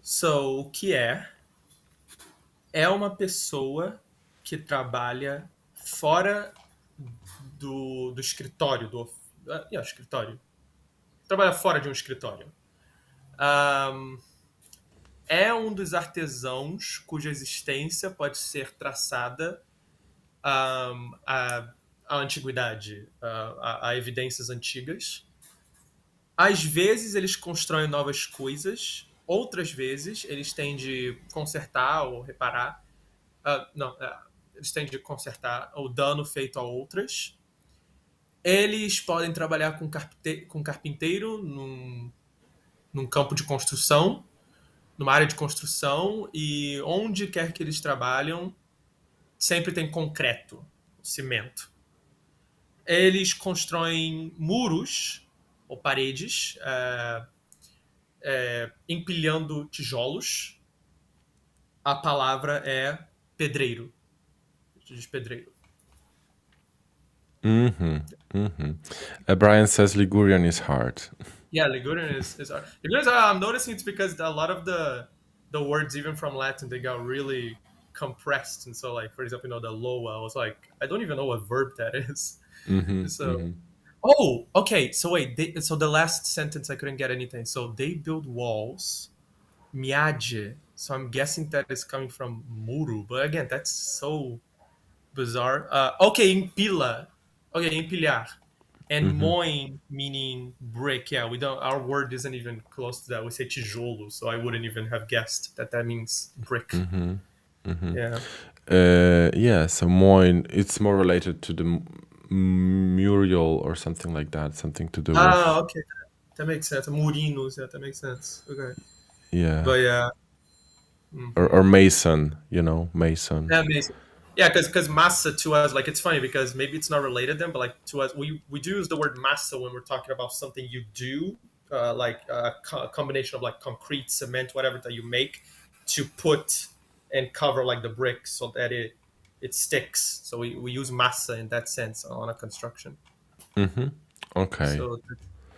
So, o que é uma pessoa que trabalha fora do escritório, escritório. Trabalha fora de um escritório. É um dos artesãos cuja existência pode ser traçada à antiguidade, a evidências antigas. Às vezes eles constroem novas coisas, outras vezes eles têm de consertar ou reparar. Eles têm de consertar o dano feito a outras. Eles podem trabalhar com carpinteiro num campo de construção, numa área de construção, e onde quer que eles trabalham, sempre tem concreto, cimento. Eles constroem muros ou paredes, empilhando tijolos. A palavra é pedreiro. Diz pedreiro. Brian says Ligurian is hard. Yeah, Ligurian is Ligurian. I'm noticing it's because a lot of the words, even from Latin, they got really compressed. And so, like, for example, the loa, I was like, I don't even know what verb that is. Oh, okay. So wait, so the last sentence I couldn't get anything. So they build walls, miage. So I'm guessing that is coming from muru, but again, that's so bizarre. Okay, empila. Okay, empilhar. And moin meaning brick. Yeah, we don't. Our word isn't even close to that. We say tijolo, so I wouldn't even have guessed that means brick. Yeah. Yeah, so moin, it's more related to the muriel or something like that, something to do with. Okay. That makes sense. Murinos, yeah, that makes sense. Okay. Yeah. But yeah. Or mason, mason. Yeah, amazing. Yeah, because massa to us, like, it's funny because maybe it's not related then, but like to us, we do use the word massa when we're talking about something you do, like a combination of like concrete, cement, whatever that you make to put and cover like the brick so that it sticks. So we use massa in that sense on a construction. Okay. So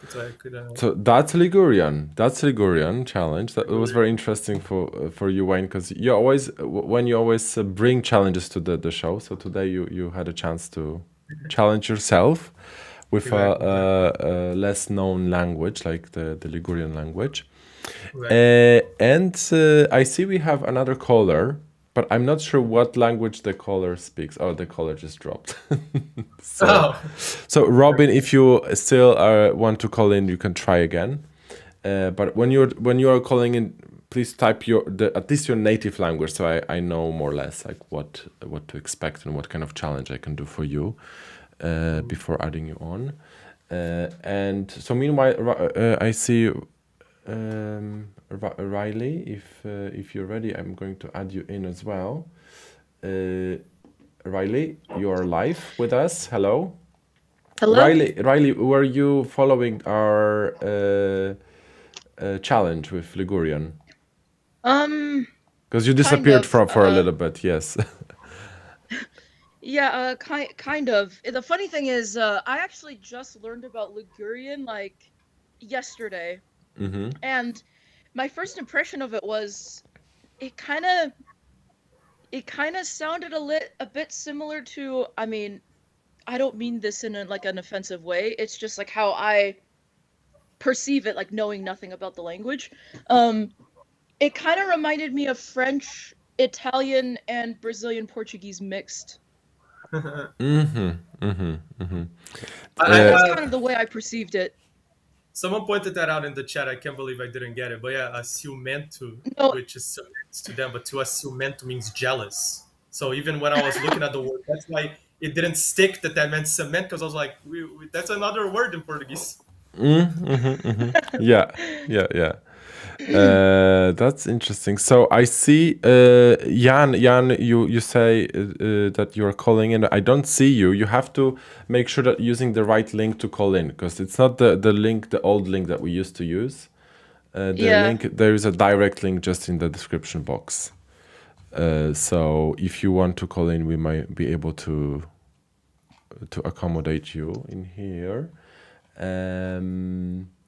that's why I could. So that's Ligurian. That's Ligurian challenge. That was very interesting for you, Wayne, because you always bring challenges to the show. So today you had a chance to challenge yourself with a less known language like the Ligurian language. And I see we have another caller, but I'm not sure what language the caller speaks. Oh, the caller just dropped. So Robin, if you still want to call in, you can try again. But when you are calling in, please type at least your native language, so I know more or less like what to expect and what kind of challenge I can do for you before adding you on. And so meanwhile, I see. Riley, if you're ready, I'm going to add you in as well. Riley, you are live with us. Hello. Hello. Riley, were you following our challenge with Ligurian? Because you disappeared for a little bit. Yes. Yeah, kind of. The funny thing is, I actually just learned about Ligurian like yesterday. And my first impression of it was it kind of sounded a bit similar to, I mean, I don't mean this in like an offensive way. It's just like how I perceive it, like knowing nothing about the language. It kind of reminded me of French, Italian, and Brazilian Portuguese mixed. That's kind of the way I perceived it. Someone pointed that out in the chat. I can't believe I didn't get it. But yeah, ciumento, which is ciumento to them, but to us, ciumento means jealous. So even when I was looking at the word, that's why it didn't stick that meant cement, because I was like, that's another word in Portuguese. Yeah. That's interesting. So I see, Jan, you say that you're calling in. I don't see you. You have to make sure that using the right link to call in, because it's not the old link that we used to use. Link, there is a direct link just in the description box. So if you want to call in, we might be able to accommodate you in here.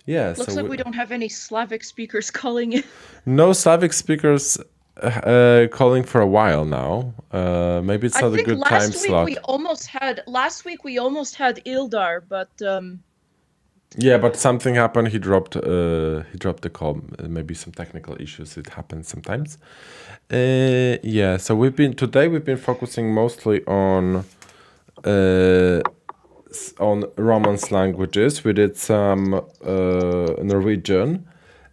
Yeah, looks like we don't have any Slavic speakers calling in. No Slavic speakers calling for a while now. Maybe it's not a good time slot. Last week we almost had Ildar, but yeah, but something happened. He dropped the call. Maybe some technical issues. It happens sometimes. Yeah, so we've been focusing mostly on Romance languages. We did some Norwegian,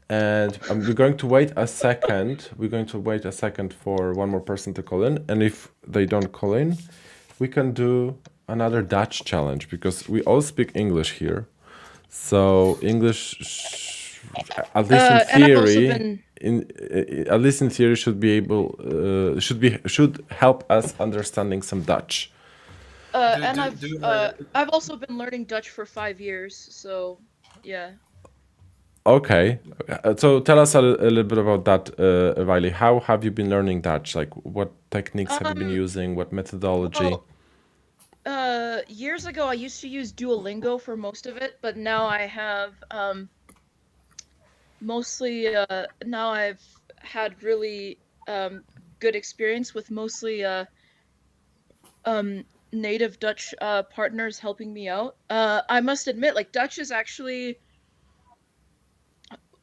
and we're going to wait a second. We're going to wait a second for one more person to call in, and if they don't call in, we can do another Dutch challenge, because we all speak English here. So English, at least in theory, should help us understanding some Dutch. I've also been learning Dutch for 5 years, so yeah. Okay, so tell us a little bit about that, Riley. How have you been learning Dutch? Like, what techniques have you been using? What methodology? Years ago, I used to use Duolingo for most of it, but now I have now I've had really good experience with mostly native Dutch partners helping me out. I must admit, like, Dutch is actually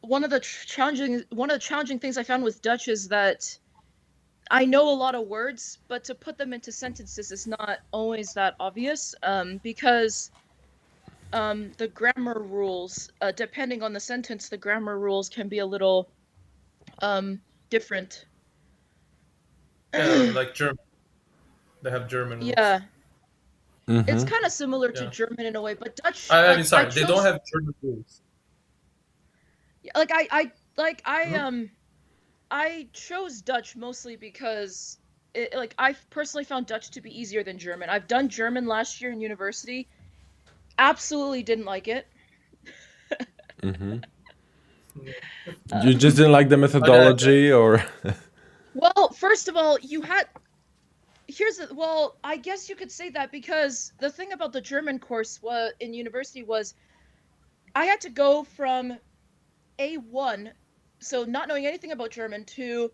one of the challenging things I found with Dutch is that I know a lot of words, but to put them into sentences is not always that obvious, because the grammar rules, depending on the sentence, the grammar rules can be a little different. Yeah, like German. They have German rules. Yeah. It's kind of similar to German in a way, but Dutch. They don't have German rules. I chose Dutch mostly because I personally found Dutch to be easier than German. I've done German last year in university. Absolutely didn't like it. You just didn't like the methodology, or? Well, first of all, well, I guess you could say that because the thing about the German course in university was I had to go from A1, so not knowing anything about German, to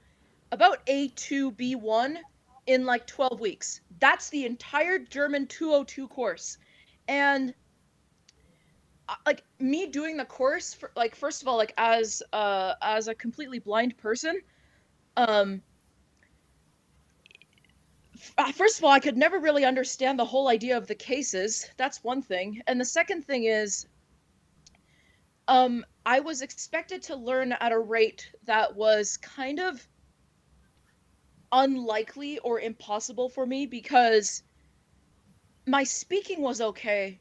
about A2 B1 in like 12 weeks. That's the entire German 202 course. And like me doing the course for, like, first of all, like as a completely blind person, um first of all, I could never really understand the whole idea of the cases. That's one thing. And the second thing is, I was expected to learn at a rate that was kind of unlikely or impossible for me because my speaking was okay,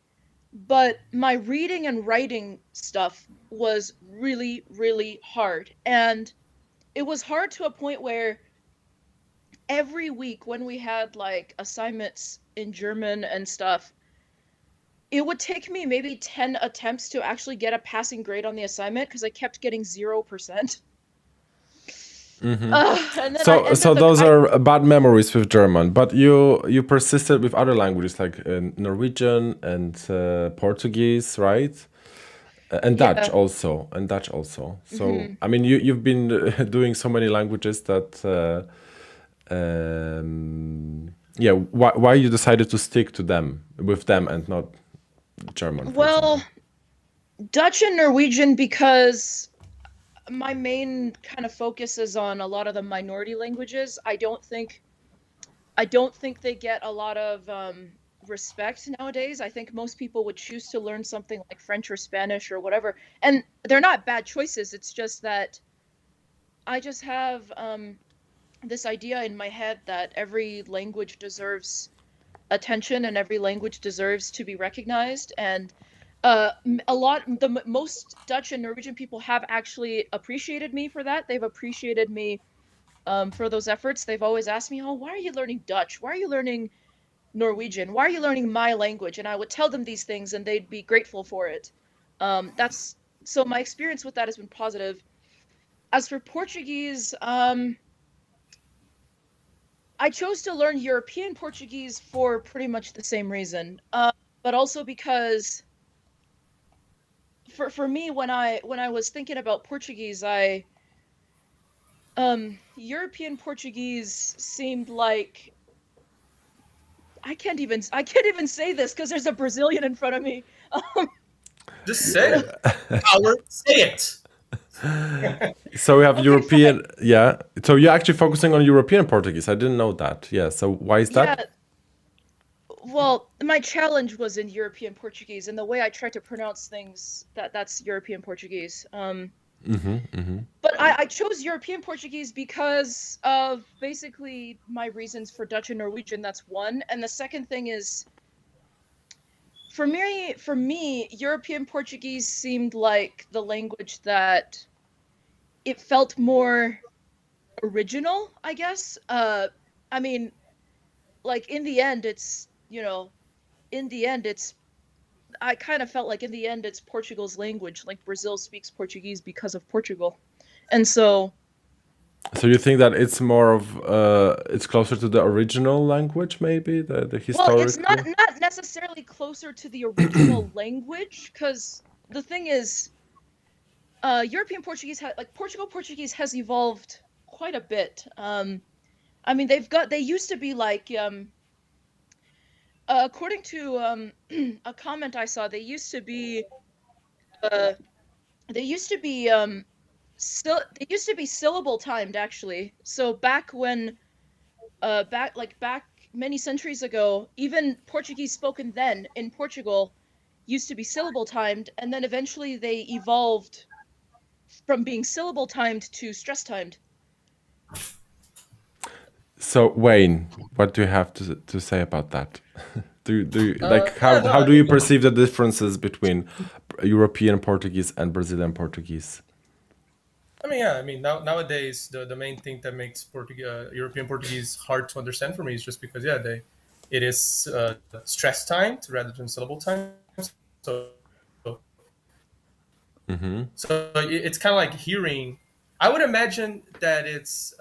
but my reading and writing stuff was really, really hard. And it was hard to a point where every week when we had like assignments in German and stuff, it would take me maybe 10 attempts to actually get a passing grade on the assignment because I kept getting 0%. And then So those are bad memories with German, but you persisted with other languages like Norwegian and Portuguese, right? And Dutch Yeah. also, So I mean, you've been doing so many languages that yeah. Why you decided to stick to them and not German? For Well, example? Dutch and Norwegian because my main kind of focus is on a lot of the minority languages. I don't think they get a lot of respect nowadays. I think most people would choose to learn something like French or Spanish or whatever, and they're not bad choices. It's just that I just have this idea in my head that every language deserves attention and every language deserves to be recognized. And most Dutch and Norwegian people have actually appreciated me for that. They've appreciated me for those efforts. They've always asked me, "Oh, why are you learning Dutch? Why are you learning Norwegian? Why are you learning my language?" And I would tell them these things, and they'd be grateful for it. That's so my experience with that has been positive. As for Portuguese, I chose to learn European Portuguese for pretty much the same reason, but also because for me, when I was thinking about Portuguese, European Portuguese seemed like I can't even say this because there's a Brazilian in front of me. Just say it. Howard, say it. So we have Okay, European, fine. yeah. So you're actually focusing on European Portuguese. I didn't know that. Yeah. So why is Yeah, that? well, my challenge was in European Portuguese, and the way I tried to pronounce things, that's European Portuguese. But I chose European Portuguese because of basically my reasons for Dutch and Norwegian. That's one, and the second thing is for me, European Portuguese seemed like the language that it felt more original, I guess. I mean, like in the end, in the end, I kind of felt like in the end, it's Portugal's language. Like Brazil speaks Portuguese because of Portugal, and so So you think that it's more of it's closer to the original language, maybe the well, it's historical. not necessarily closer to the original language because the thing is, European Portuguese like Portugal Portuguese has evolved quite a bit. I mean, they used to be like according to a comment I saw, uh, they used to be they used to be syllable timed actually. So back when back many centuries ago, even Portuguese spoken then in Portugal used to be syllable timed, and then eventually they evolved from being syllable timed to stress timed. So Wayne, what do you have to say about that? Do you, like Yeah, no, how I do you mean, perceive the differences between European Portuguese and Brazilian Portuguese? yeah. I mean, nowadays the main thing that makes European Portuguese hard to understand for me is just because it is stress timed rather than syllable timed. So so it's kind of like hearing. I would imagine that it's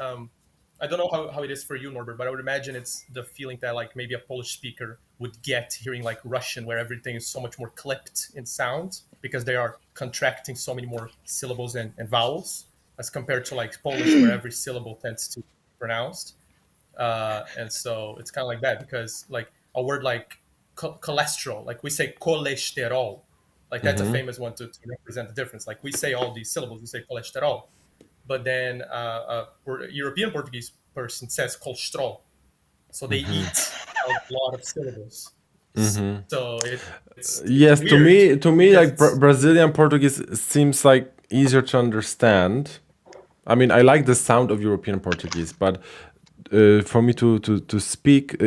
I don't know how it is for you, Norbert, but I would imagine it's the feeling that like maybe a Polish speaker would get hearing like Russian, where everything is so much more clipped in sound because they are contracting so many more syllables and vowels as compared to like Polish, where every syllable tends to be pronounced. And so it's kind of like that because like a word like cholesterol, like we say cholesterol, like that's a famous one to represent the difference. Like we say all these syllables, we say cholesterol, but then a European Portuguese person says cholesterol, so they eat a lot of syllables. So it's Yes, weird to me, because like Brazilian Portuguese seems like easier to understand. I mean, I like the sound of European Portuguese, but for me to speak,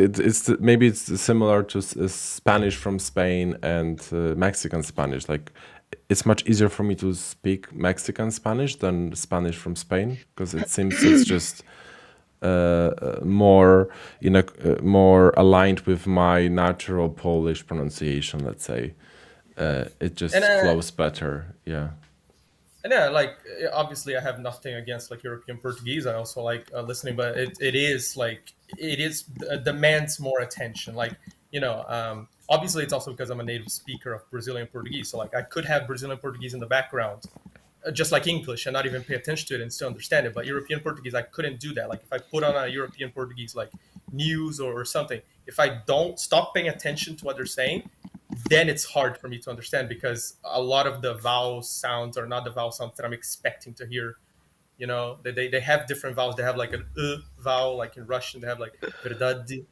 maybe it's similar to Spanish from Spain and Mexican Spanish. Like, it's much easier for me to speak Mexican Spanish than Spanish from Spain because it seems it's just more more aligned with my natural Polish pronunciation. Let's say it just and flows better. Yeah. and yeah, like obviously I have nothing against like European Portuguese. I also like listening, but it is like it is demands more attention. Like obviously it's also because I'm a native speaker of Brazilian Portuguese. So like I could have Brazilian Portuguese in the background, just like English, and not even pay attention to it and still understand it. But European Portuguese, I couldn't do that. Like if I put on a European Portuguese like news or something, if I don't stop paying attention to what they're saying, then it's hard for me to understand because a lot of the vowel sounds are not the vowel sounds that I'm expecting to hear. They have different vowels. They have like an vowel, like in Russian. They have like verdade,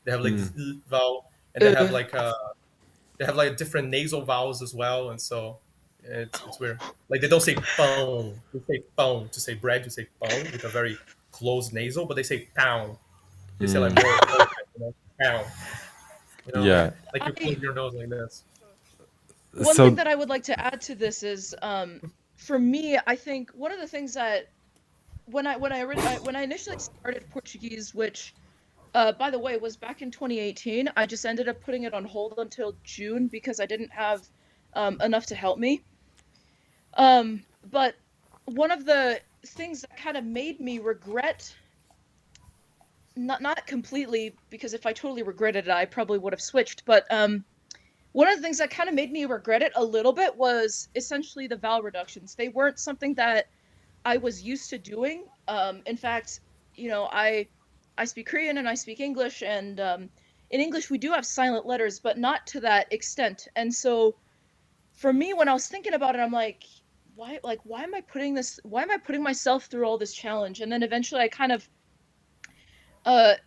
they have like this vowel, and they have like different nasal vowels as well. And so it's weird. Like they don't say pão, they say pão to say bread. You say pão with a very closed nasal, but they say pound. They say like more pound. Yeah. Like you close your nose like this. One So thing that I would like to add to this is, for me, I think one of the things that when I initially started Portuguese, which, by the way, was back in 2018, I just ended up putting it on hold until June because I didn't have enough to help me. But one of the things that kind of made me regret, not completely, because if I totally regretted it, I probably would have switched, but one of the things that kind of made me regret it a little bit was essentially the vowel reductions. They weren't something that I was used to doing. In fact, I speak Korean and I speak English, and in English we do have silent letters, but not to that extent. And so for me, when I was thinking about it, I'm like, why am I putting myself through all this challenge? And then eventually I kind of,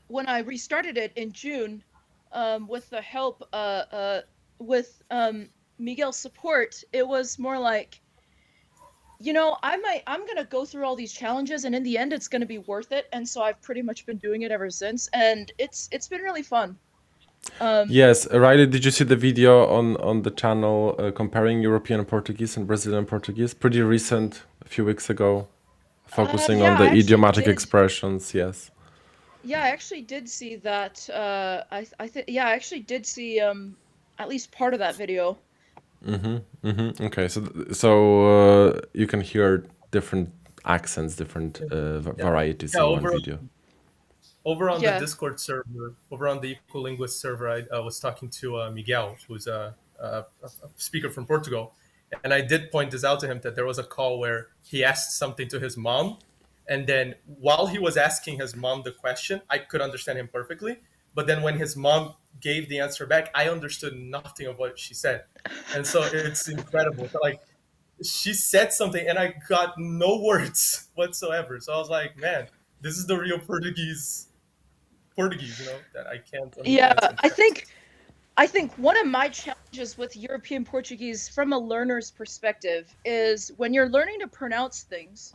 when I restarted it in June, with the help, with Miguel's support, it was more like, I'm gonna go through all these challenges, and in the end, it's gonna be worth it. And so I've pretty much been doing it ever since, and it's been really fun. yes, Riley, did you see the video on the channel comparing European Portuguese and Brazilian Portuguese? Pretty recent, a few weeks ago, focusing Yeah, on the I actually idiomatic did. expressions. Yes. Yeah, I actually did see that. I actually did see at least part of that video. Okay, so you can hear different accents, different varieties Yeah, in one video. Over on Yeah. the Discord server, over on the Ecolinguist server, I was talking to Miguel, who's a speaker from Portugal. And I did point this out to him that there was a call where he asked something to his mom. And then while he was asking his mom the question, I could understand him perfectly. But then when his mom gave the answer back, I understood nothing of what she said. And so it's incredible. So, like, she said something and I got no words whatsoever. So I was like, man, this is the real Portuguese, that I can't understand. Yeah, sometimes. I think one of my challenges with European Portuguese from a learner's perspective is when you're learning to pronounce things,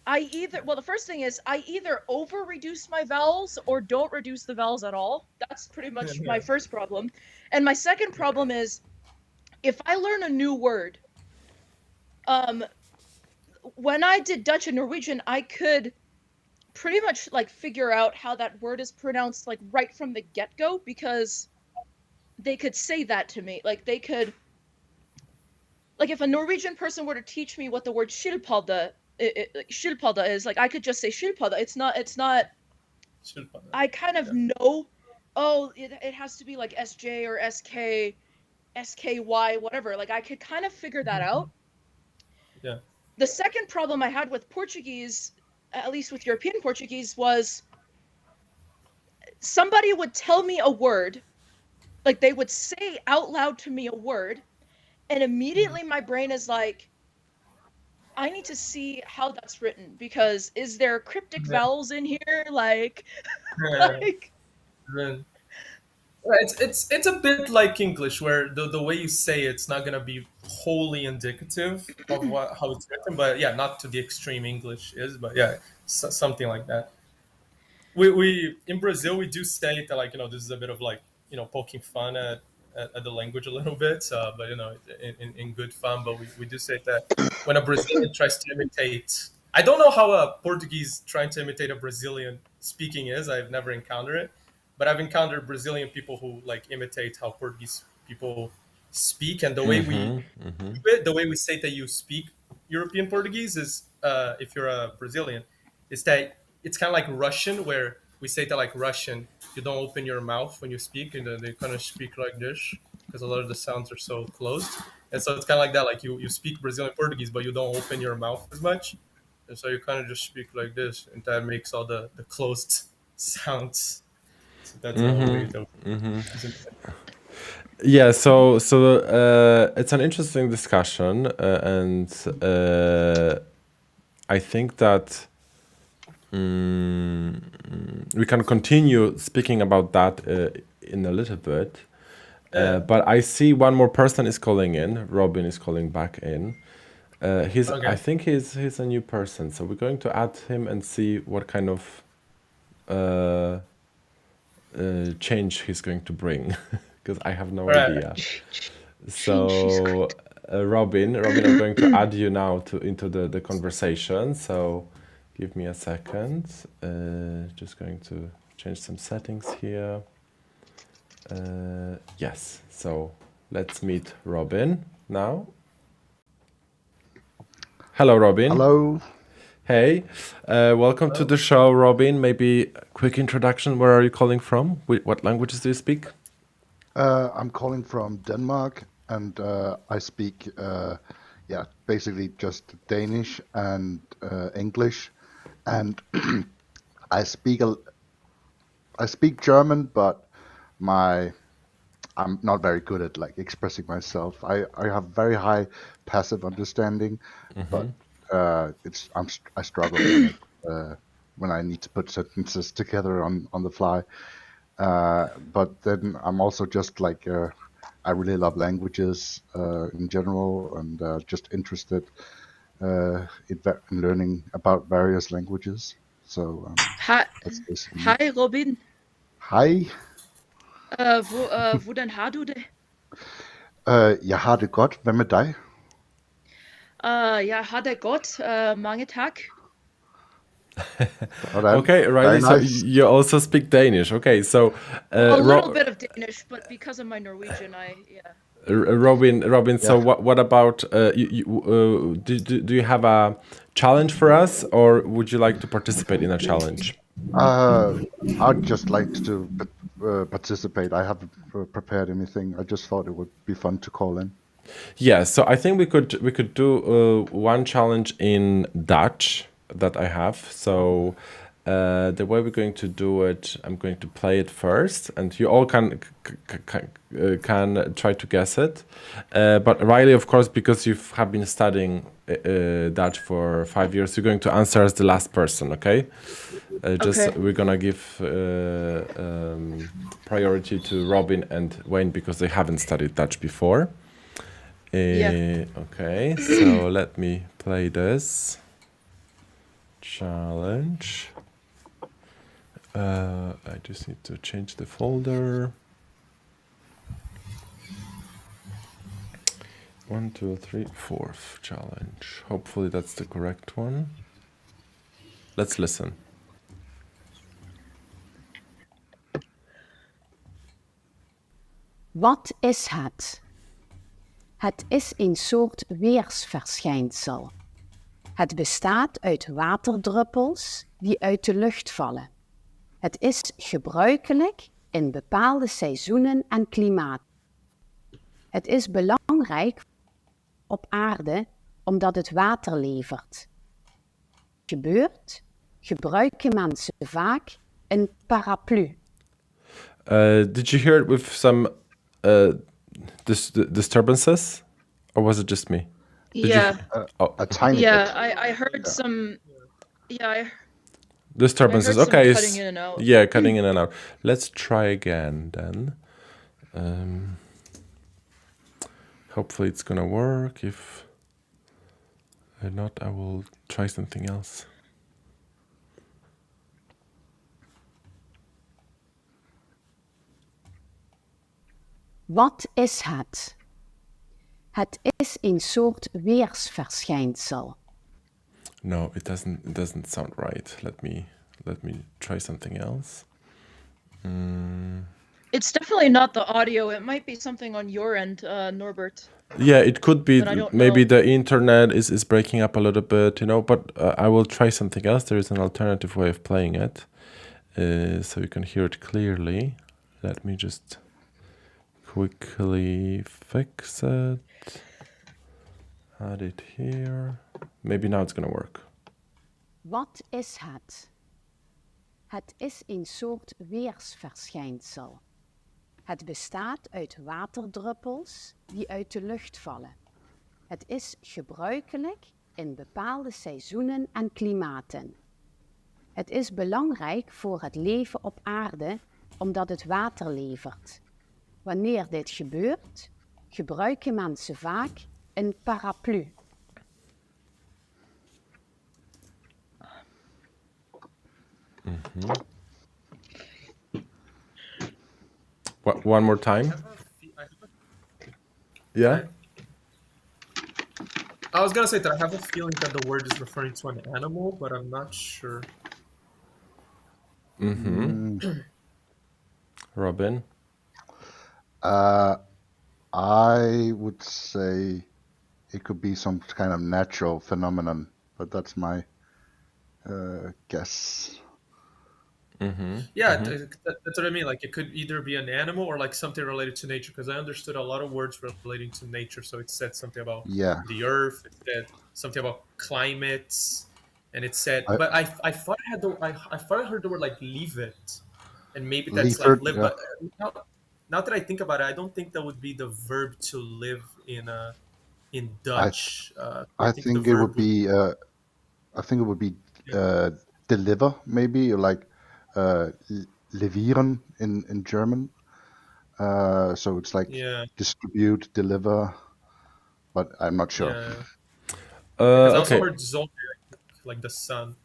the first thing is I either over reduce my vowels or don't reduce the vowels at all. That's pretty much my first problem. And my second problem is if I learn a new word, when I did Dutch and Norwegian, I could pretty much like figure out how that word is pronounced like right from the get-go because they could say that to me. Like if a Norwegian person were to teach me what the word skilpadde Schildpadda is, like, I could just say Schildpadda. It's not, Schildpadda. I kind of know, oh, it has to be like SJ or SK, SKY, whatever. Like, I could kind of figure that out. Yeah. The second problem I had with Portuguese, at least with European Portuguese, was somebody would tell me a word, like they would say out loud to me a word, and immediately my brain is like, I need to see how that's written, because is there cryptic vowels in here? Like, like, Then it's a bit like English, where the way you say it's not gonna be wholly indicative of how it's written, but yeah, not to the extreme English is, but yeah, something like that. We in Brazil we do say that, like, this is a bit of, like, poking fun at the language a little bit, but in good fun. But we do say that when a Brazilian tries to imitate, I don't know how a Portuguese trying to imitate a Brazilian speaking is. I've never encountered it, but I've encountered Brazilian people who, like, imitate how Portuguese people speak, and the way the way we say that you speak European Portuguese is, if you're a Brazilian, is that it's kind of like Russian, where we say that, like, Russian, you don't open your mouth when you speak, and they kind of speak like this because a lot of the sounds are so closed, and so it's kind of like that. Like, you speak Brazilian Portuguese, but you don't open your mouth as much, and so you kind of just speak like this, and that makes all the closed sounds. So that's a way that. Yeah, so it's an interesting discussion, and I think that we can continue speaking about that in a little bit. But I see one more person is calling in. Robin is calling back in. Okay. I think he's a new person, so we're going to add him and see what kind of change he's going to bring, because I have no idea. So Robin, I'm going to add you now into the conversation. So give me a second. Just going to change some settings here. Yes. So let's meet Robin now. Hello, Robin. Hello. Hey, welcome to the show, Robin. Maybe a quick introduction. Where are you calling from? What languages do you speak? I'm calling from Denmark, and I speak, basically just Danish and English, and I speak German, but I'm not very good at, like, expressing myself. I have very high passive understanding, but I struggle when I need to put sentences together on the fly. But then I'm also just like, I really love languages in general, and just interested in learning about various languages. So hi, hi Robin. Hej. Hvordan har du det? Jeg har det godt. Hvad med dig? Jeg har det godt. Mange tak. Okay, right. So nice. you also speak Danish. Okay, so A little bit of Danish, but because of my Norwegian, Robin. So what about do you have a challenge for us, or would you like to participate in a challenge? I'd just like to participate. I haven't prepared anything. I just thought it would be fun to call in. Yeah, so I think we could do one challenge in Dutch that I have. So the way we're going to do it, I'm going to play it first, and you all can try to guess it. But Riley, of course, because you have been studying Dutch for 5 years, you're going to answer as the last person. Okay. We're gonna give priority to Robin and Wayne because they haven't studied Dutch before. Okay, so let me play this challenge. I just need to change the folder. 1, 2, 3, 4th challenge. Hopefully that's the correct one. Let's listen. Wat is het? Het is een soort weersverschijnsel. Het bestaat uit waterdruppels die uit de lucht vallen. Het is gebruikelijk in bepaalde seizoenen en klimaten. Het is belangrijk op aarde omdat het water levert. Gebeurt, gebruiken mensen vaak een paraplu. Did you hear it with some disturbances, or was it just me? Yeah. A tiny Yeah, bit. I heard some. Yeah, Disturbances. I heard some Okay. cutting in and out. Yeah, cutting in and out. Let's try again then. Hopefully it's gonna work. If not, I will try something else. Wat is het? Het is een soort weersverschijnsel. No, it doesn't sound right. Let me try something else. It's definitely not the audio. It might be something on your end, Norbert. Yeah, it could be. But I don't Maybe know. the internet is breaking up a little bit, but I will try something else. There is an alternative way of playing it, so you can hear it clearly. Let me just quickly fix it. Add it here. Maybe now it's gonna work. Wat is het? Het is een soort weersverschijnsel. Het bestaat uit waterdruppels die uit de lucht vallen. Het is gebruikelijk in bepaalde seizoenen en klimaten. Het is belangrijk voor het leven op aarde omdat het water levert. Wanneer dit gebeurt, gebruiken mensen vaak een paraplu. One more time. Yeah. I was gonna say that I have a feeling that the word is referring to an animal, but I'm not sure. Robin. I would say it could be some kind of natural phenomenon, but that's my guess. Yeah, that's what I mean. Like, it could either be an animal or like something related to nature, because I understood a lot of words relating to nature. So it said something about the earth, it said something about climates, and it said, but I thought I had I thought I heard the word like leave it, and maybe that's like live. But now that I think about it, I don't think that would be the verb to live in Dutch. I think it would be. I think it would be deliver, maybe, or like levieren in German. So it's like distribute, deliver, but I'm not sure. Yeah. Because I also Okay. heard zodiac, like the sun.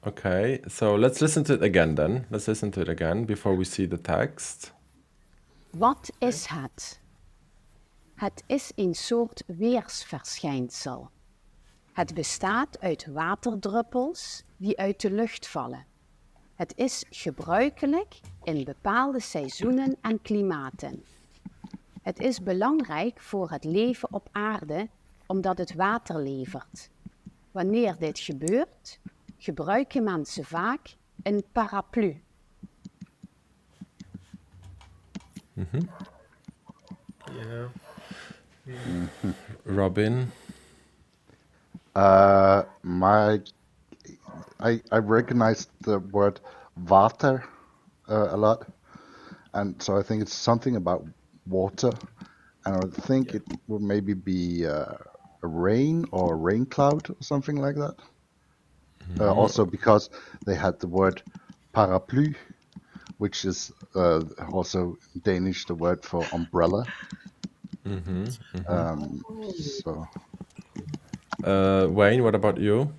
Okay. So let's listen to it again then. Let's listen to it again before we see the text. Wat is het? Het is een soort weersverschijnsel. Het bestaat uit waterdruppels die uit de lucht vallen. Het is gebruikelijk in bepaalde seizoenen en klimaten. Het is belangrijk voor het leven op aarde omdat het water levert. Wanneer dit gebeurt, gebruiken mensen vaak een paraplu. Yeah. Robin. I recognize the word water a lot, and so I think it's something about water, and I think it will maybe be a rain or a rain cloud or something like that. Also because they had the word paraplu, which is also Danish, the word for umbrella. So. Wayne, what about you?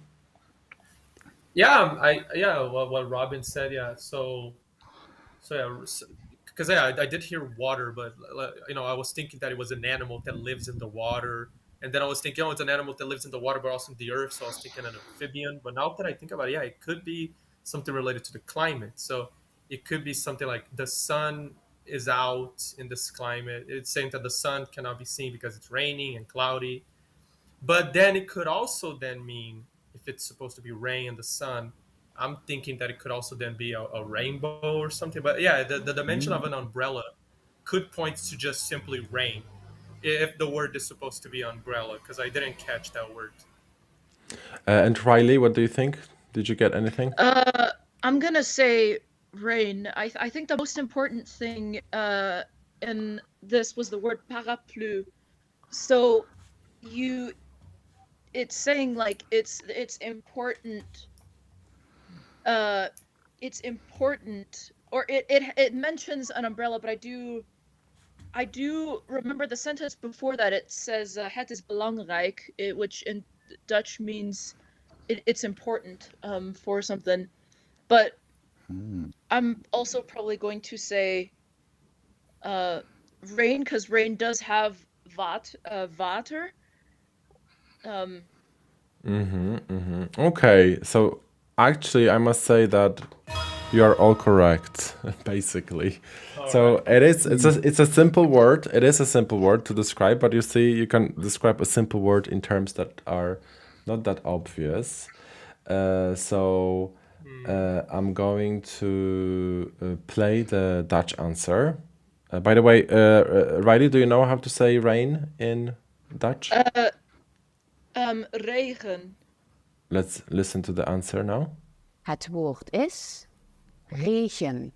Yeah, what Robin said. Yeah, because I did hear water, but I was thinking that it was an animal that lives in the water, and then I was thinking, it's an animal that lives in the water, but also in the earth. So I was thinking an amphibian. But now that I think about it, it could be something related to the climate. So it could be something like the sun is out in this climate. It's saying that the sun cannot be seen because it's raining and cloudy. But then it could also then mean, if it's supposed to be rain in the sun, I'm thinking that it could also then be a rainbow or something. But yeah, the dimension of an umbrella could point to just simply rain, if the word is supposed to be umbrella, because I didn't catch that word. And Riley, what do you think? Did you get anything? I'm gonna say rain. I think the most important thing in this was the word parapluie. So it's saying like it's important. It's important, or it mentions an umbrella, but I do remember the sentence before that. It says het is belangrijk, which in Dutch means it's important for something. But I'm also probably going to say rain, because rain does have water. Okay, so actually, I must say that you are all correct, basically. So it's a simple word. It is a simple word to describe, but you see, you can describe a simple word in terms that are not that obvious. I'm going to play the Dutch answer. By the way, Riley, do you know how to say rain in Dutch? Regen. Let's listen to the answer now. Het woord is regen.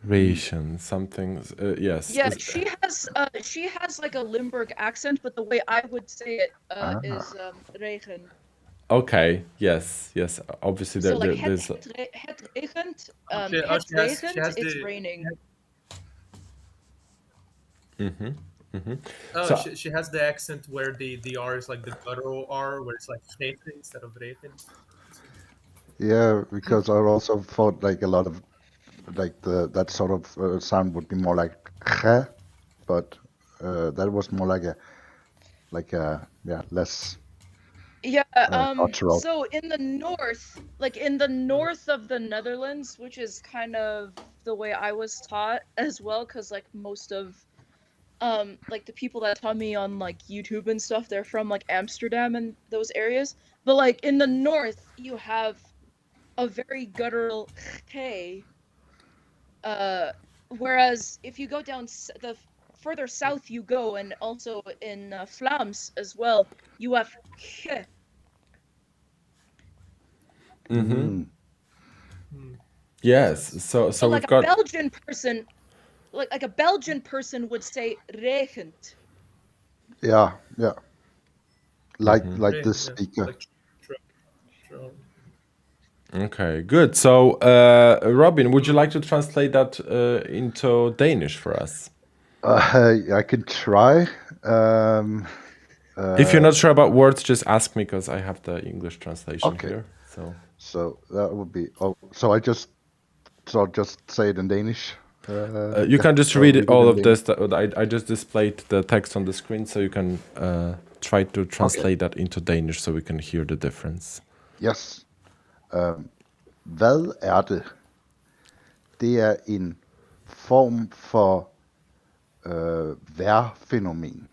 Ration, something. Yes. Yeah, she has like a Limburg accent, but the way I would say it is regen. Okay. Yes. Obviously, So like there's. het regent. She has It's the- raining. Oh, she has the accent where the R is like the guttural R, where it's like regen instead of regen. Yeah, because I also thought like a lot of like that sort of sound would be more like "ge," but that was more like a less Yeah, cultural. so in the north of the Netherlands, which is kind of the way I was taught as well, because like most of like the people that taught me on like YouTube and stuff, they're from like Amsterdam and those areas. But like in the north, you have a very guttural K, whereas if you go down the further south you go, and also in Vlaams as well, you have K. Yes. So like we've got. a Belgian person, like a Belgian person would say regent. Yeah. Like this speaker. Like, true. Okay, good. So, Robin, would you like to translate that into Danish for us? I can try. If you're not sure about words, just ask me, because I have the English translation here. So that would be. So I just say it in Danish. You can just read all of this. I just displayed the text on the screen, so you can try to translate that into Danish, so we can hear the difference. Yes. Hvad er det? Det er en form for vejrfænomen.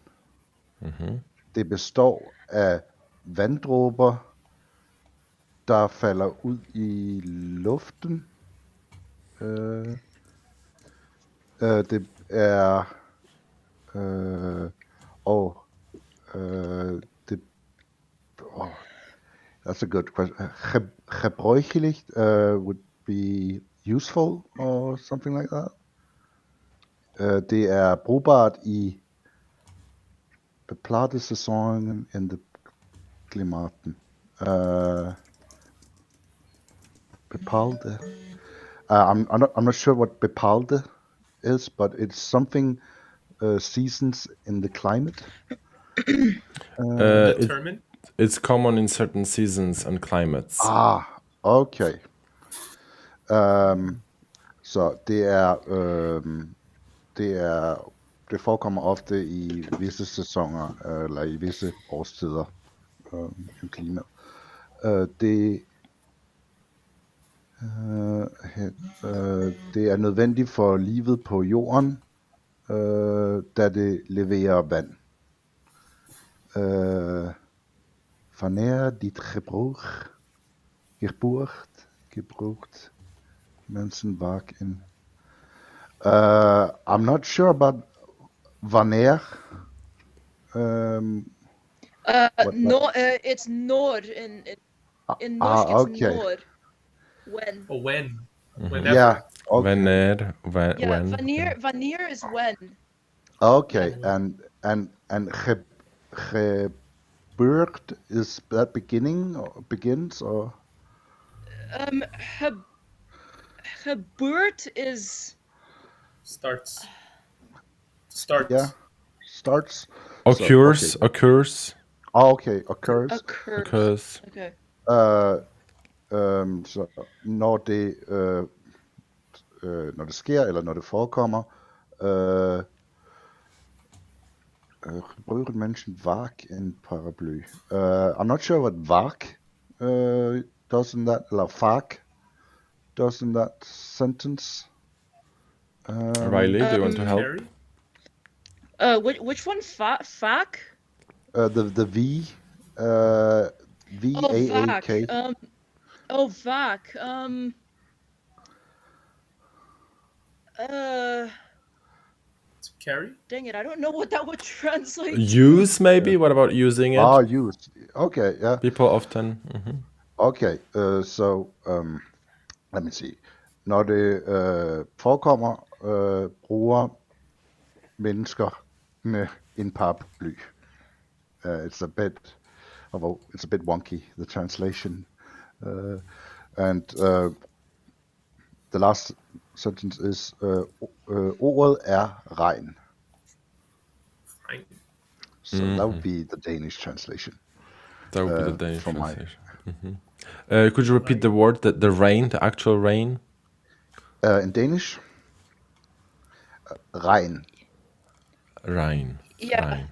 Det består af vanddråber, der falder ud i luften. Det er that's a good question. Gebräuchlich would be useful or something like that. Det er brugbart i beplantesæsonen in the klimaten. Bepalte. I'm not sure what bepalte is, but it's something seasons in the climate. Determined. It's common in certain seasons and climates. Okay. Så det forekommer ofte i visse sæsoner eller i visse årstider i klimaet. Det er nødvendigt for livet på jorden, da det leverer vand. Wanneer dit gebruikt mensen vaak in. I'm not sure about wanneer. It's Nord in Norsk. It's okay. Nord. When? Oh, when? Mhm. Whenever. Yeah. Okay. Wanneer, Yeah, when. wanneer is when. Okay. Yeah. And gebeurt is that begins or? Gebeurt is Starts. Yeah. Starts. Occurs, So, okay. occurs, Oh, okay. Occurs. occurs. Okay. Så når det sker eller når det forekommer, gebruiken mensen vaak en paraplu. I'm not sure what vaak does in that, eller vaak does in that sentence. Riley, do you want to help? Carry? Which one? Fak? The V, V-A-A-K. Vak. Carry? Dang it, I don't know what that would translate to. Use, maybe? What about using it? Use. Okay, yeah. People often. Mhm. Okay, so let me see. Når det forekommer, bruger mennesker en paraply. It's a bit wonky, the translation, and the last sentence is ordet regn. Right. So that would be the Danish translation. That would be the Danish from my- translation. Could you repeat the word, the rain, the actual rain? In Danish, regn. Rain. Yeah,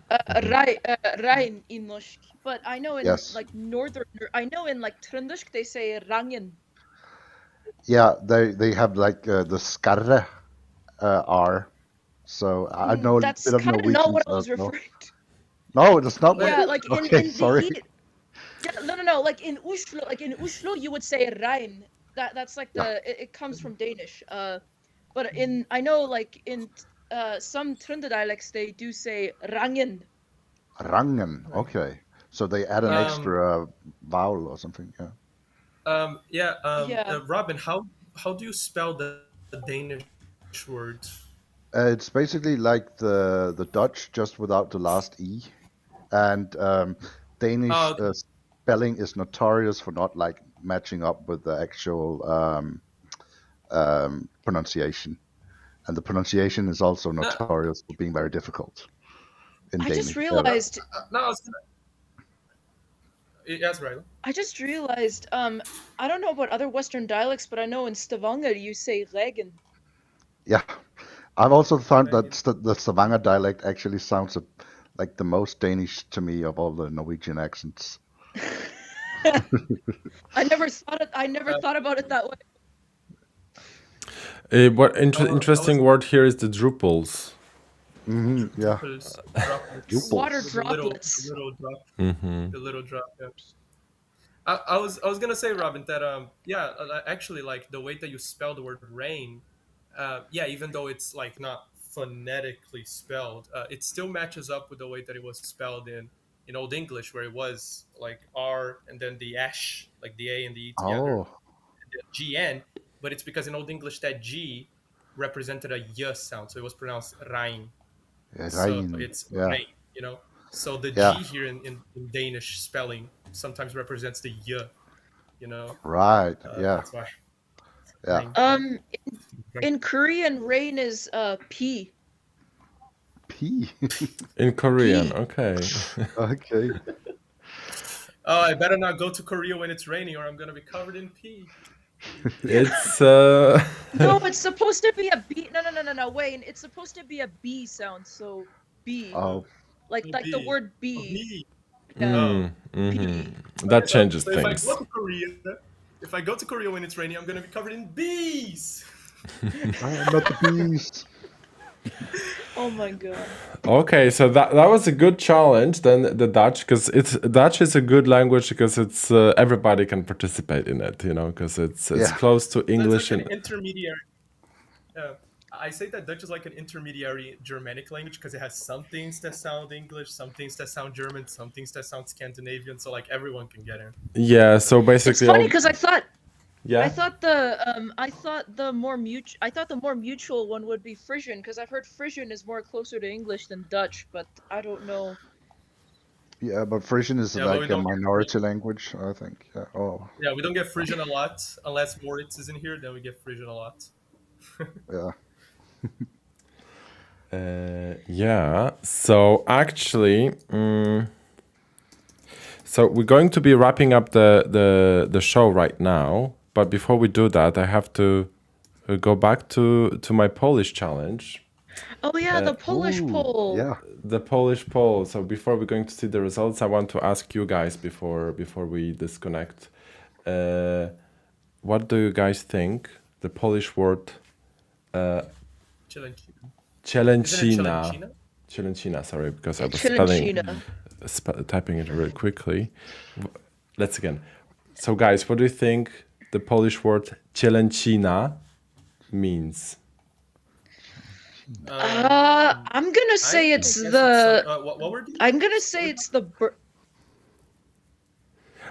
Rain. Rein in norsk. But I know in Yes. like Trøndersk they say rangen. Yeah, they have like the skarre R. So I know a That's bit of kind of Norwegian. not what I was referring to. No, that's not. Yeah, what- like okay, in sorry. no. Like in Oslo, you would say rein. That's like it comes from Danish. But I know like in some Trønder dialects they do say rangen. Rangen. Okay, so they add an extra vowel or something. Yeah. Robin, how do you spell the Danish word? It's basically like the Dutch, just without the last e, and Danish spelling is notorious for not like matching up with the actual pronunciation, and the pronunciation is also notorious for being very difficult in I Danish. just realized. No, I was gonna. Yes, right. I just realized. I don't know about other Western dialects, but I know in Stavanger you say regen. Yeah, I've also found that the Stavanger dialect actually sounds like the most Danish to me of all the Norwegian accents. I never thought about it that way. What interesting word here is the drupals. Mm-hmm, yeah. Droplets. Water droplets. The little drop. Mm-hmm. The little drop. Yeah. I was gonna say, Robin, that actually, like the way that you spell the word rain, even though it's like not phonetically spelled, it still matches up with the way that it was spelled in Old English, where it was like R and then the ash, like the A and the E together, and the GN. But it's because in Old English that G represented a Y sound, so it was pronounced Rein. So it's rain, you know. So the G here in Danish spelling sometimes represents the Y, you know. Right. That's why. Yeah. In Korean, rain is P. P. In Korean, okay. Okay. Oh, I better not go to Korea when it's raining, or I'm gonna be covered in pee. It's No, it's supposed to be a B. No. Wait, it's supposed to be a B sound. So B. Oh. Like B. the word B. B. Yeah. That changes so things. If I go to Korea when it's raining, I'm gonna be covered in bees. Not the bees. Oh my god. Okay, so that was a good challenge. Then the Dutch, because Dutch is a good language because it's everybody can participate in it, because it's Yeah. close to That's English like and an intermediary. I say that Dutch is like an intermediary Germanic language because it has some things that sound English, some things that sound German, some things that sound Scandinavian. So like everyone can get in. yeah. So It's basically, funny because I thought yeah. the more mutual one would be Frisian because I've heard Frisian is more closer to English than Dutch, but I don't know. Yeah, but Frisian is Yeah, but we like a don't get minority language, I think. Yeah. Oh, Yeah, we don't get Frisian a lot unless Moritz is in here. Then we get Frisian a lot. yeah. Yeah. So actually, so we're going to be wrapping up the show right now. But before we do that, I have to go back to my Polish challenge. Oh yeah, the Polish Ooh, poll. Yeah. The Polish poll. So before we're going to see the results, I want to ask you guys before we disconnect. What do you guys think? The Polish word Cielencina. cielęcina. Cielęcina, sorry, because I was typing it really quickly. Let's again. So guys, what do you think the Polish word cielęcina means? I'm gonna say it's the. What word? I'm gonna say it's the.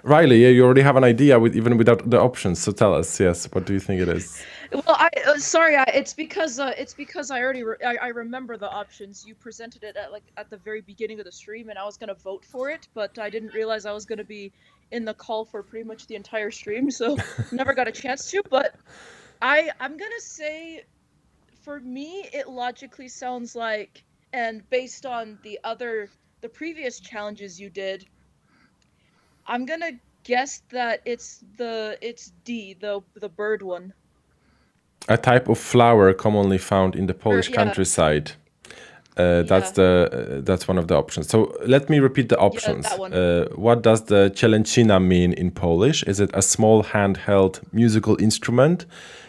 Riley, yeah, you already have an idea even without the options. So tell us, yes, what do you think it is? Well, it's because I already I remember the options. You presented it at the very beginning of the stream, and I was gonna vote for it, but I didn't realize I was gonna be in the call for pretty much the entire stream, so never got a chance to. But I'm gonna say, for me, it logically sounds like, and based on the previous challenges you did, I'm gonna guess that it's D, the bird one. A type of flower commonly found in the Polish countryside. That's one of the options. So let me repeat the options. That one. What does the cielęcina mean in Polish? Is it a small handheld musical instrument?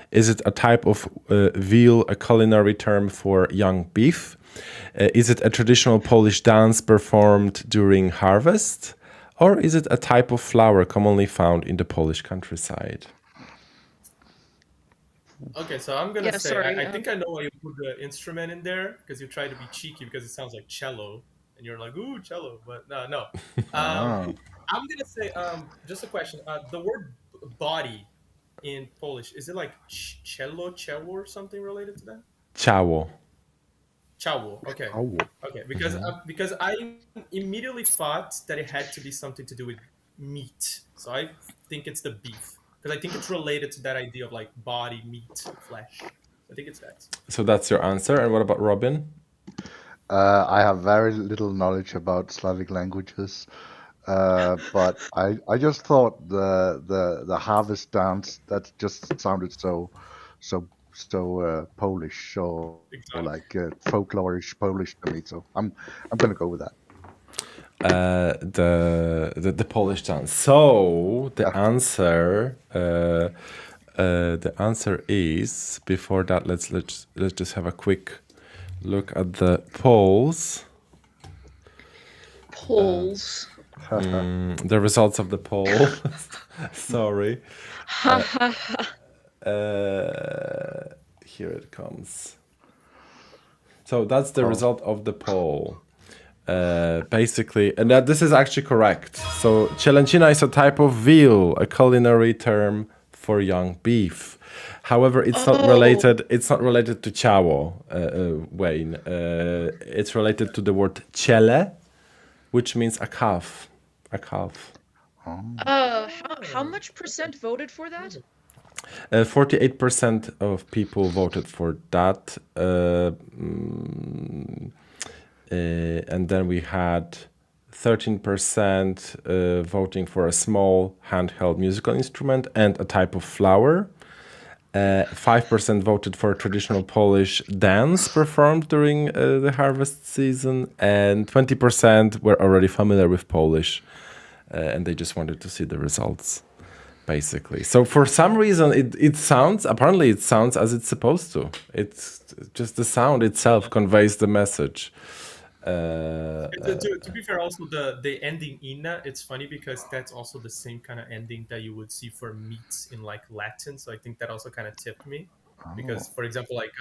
Is it a type of veal, a culinary term for young beef? Is it a traditional Polish dance performed during harvest? Or is it a type of flower commonly found in the Polish countryside? Okay, so I'm gonna say sorry, I think I know why you put the instrument in there because you try to be cheeky because it sounds like cello, and you're like, ooh, cello, but no. I'm gonna say just a question. The word body in Polish, is it like cello or something related to that? Ciało. Ciało. Okay. Okay. Because I immediately thought that it had to be something to do with meat, so I think it's the beef. Because I think it's related to that idea of like body, meat, flesh. I think it's that. So that's your answer. And what about Robin? I have very little knowledge about Slavic languages, but I just thought the harvest dance that just sounded so Polish, so like folklorish Polish to me. So I'm gonna go with that. The Polish dance. So the answer is, before that, let's just have a quick look at the polls. The results of the poll. Sorry. Here it comes. So that's the result of the poll. Basically, and this is actually correct. So cielęcina is a type of veal, a culinary term for young beef. However, it's not related. It's not related to ciało, Wayne. It's related to the word ciele, which means a calf. A calf. How much percent voted for that? 48% of people voted for that. And then we had 13% voting for a small handheld musical instrument and a type of flower. 5% voted for a traditional Polish dance performed during the harvest season, and 20% were already familiar with Polish, and they just wanted to see the results. basically. So for some reason, it sounds as it's supposed to. It's just the sound itself conveys the message. To be fair, also the ending "ina," it's funny because that's also the same kind of ending that you would see for meats in like Latin. So I think that also kind of tipped me, because for example, like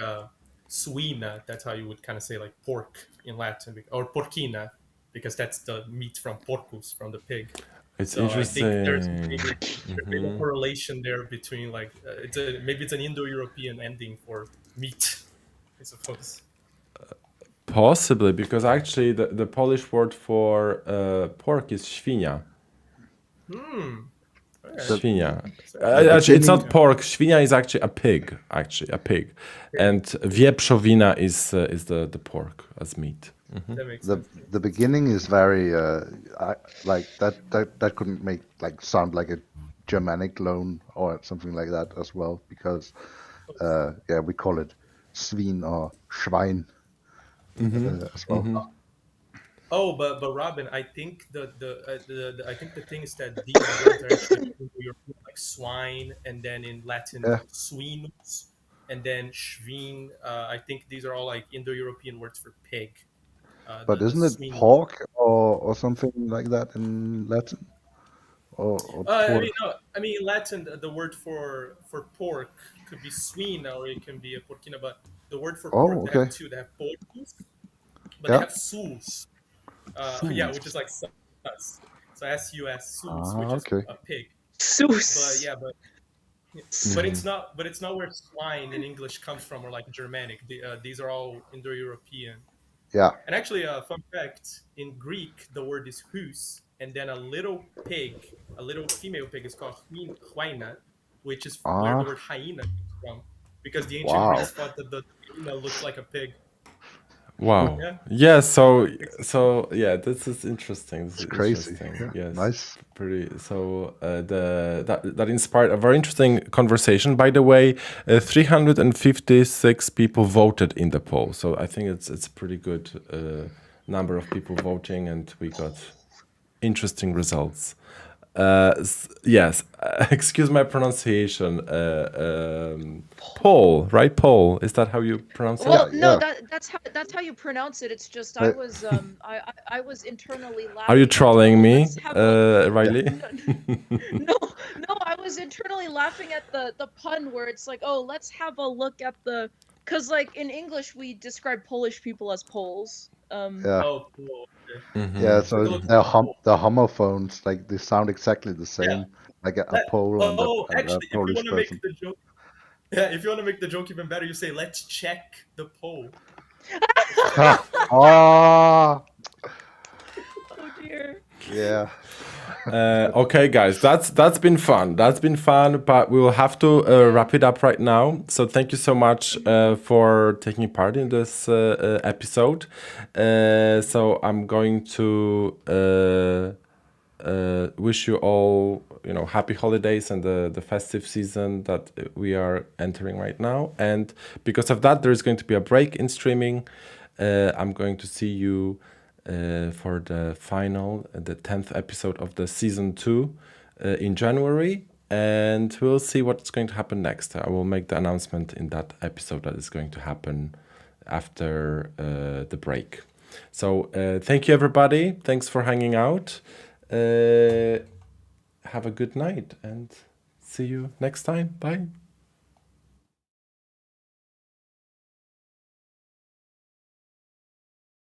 suina, that's how you would kind of say like pork in Latin, or porcina, because that's the meat from porcus, from the pig. It's So I think there's interesting. maybe a correlation there between like maybe it's an Indo-European ending for meat, I suppose. Possibly, because actually the Polish word for pork is świnia. Świnia. Actually, it's not pork. Świnia is actually a pig. And wieprzowina is the pork as meat. That makes sense. The beginning is very like that couldn't make like sound like a Germanic loan or something like that as well, because we call it Svin or Schwein as well. Oh, but Robin, I think I think the thing is that these words are actually Indo-European, like swine, and then in Latin swinus, and then schwein. I think these are all like Indo-European words for pig. But isn't it swine. pork or something like that in Latin? Or pork? I mean, in Latin, the word for pork could be swine, or it can be a porcina. But the word for pork, they have two. They have porcus, but they have sus. Which is like sus. So S-U-S, sus, which is a pig. Sus. But it's not where swine in English comes from, or like Germanic. These are all Indo-European. Yeah. And actually, fun fact: in Greek, the word is hus, and then a little female pig is called hyena, which is where the word hyena comes from, because the ancient Greeks thought that the hyena looked like a pig. Wow. Yeah. So this is interesting. It's crazy. Interesting. Yeah, yes. nice. Pretty. So that inspired a very interesting conversation. By the way, 356 people voted in the poll. So I think it's a pretty good number of people voting, and we got interesting results. Yes, excuse my pronunciation. Paul, right? Paul, is that how you pronounce it? Well, no, that's how you pronounce it. It's just I was internally laughing. Are you trolling me, Riley? No, I was internally laughing at the pun where it's like, oh, let's have a look at because like in English we describe Polish people as Poles. Oh, cool. Yeah, so they're homophones, like they sound exactly the same, like a Pole and a Polish person. If you want to make the joke even better, you say, "Let's check the poll." Oh dear. Yeah. Okay, guys, that's been fun. But we will have to wrap it up right now. So thank you so much for taking part in this episode. So I'm going to wish you all, happy holidays and the festive season that we are entering right now. And because of that, there is going to be a break in streaming. I'm going to see you for the 10th episode of the season 2 in January, and we'll see what's going to happen next. I will make the announcement in that episode that is going to happen after the break. So thank you, everybody. Thanks for hanging out. Have a good night and see you next time. Bye.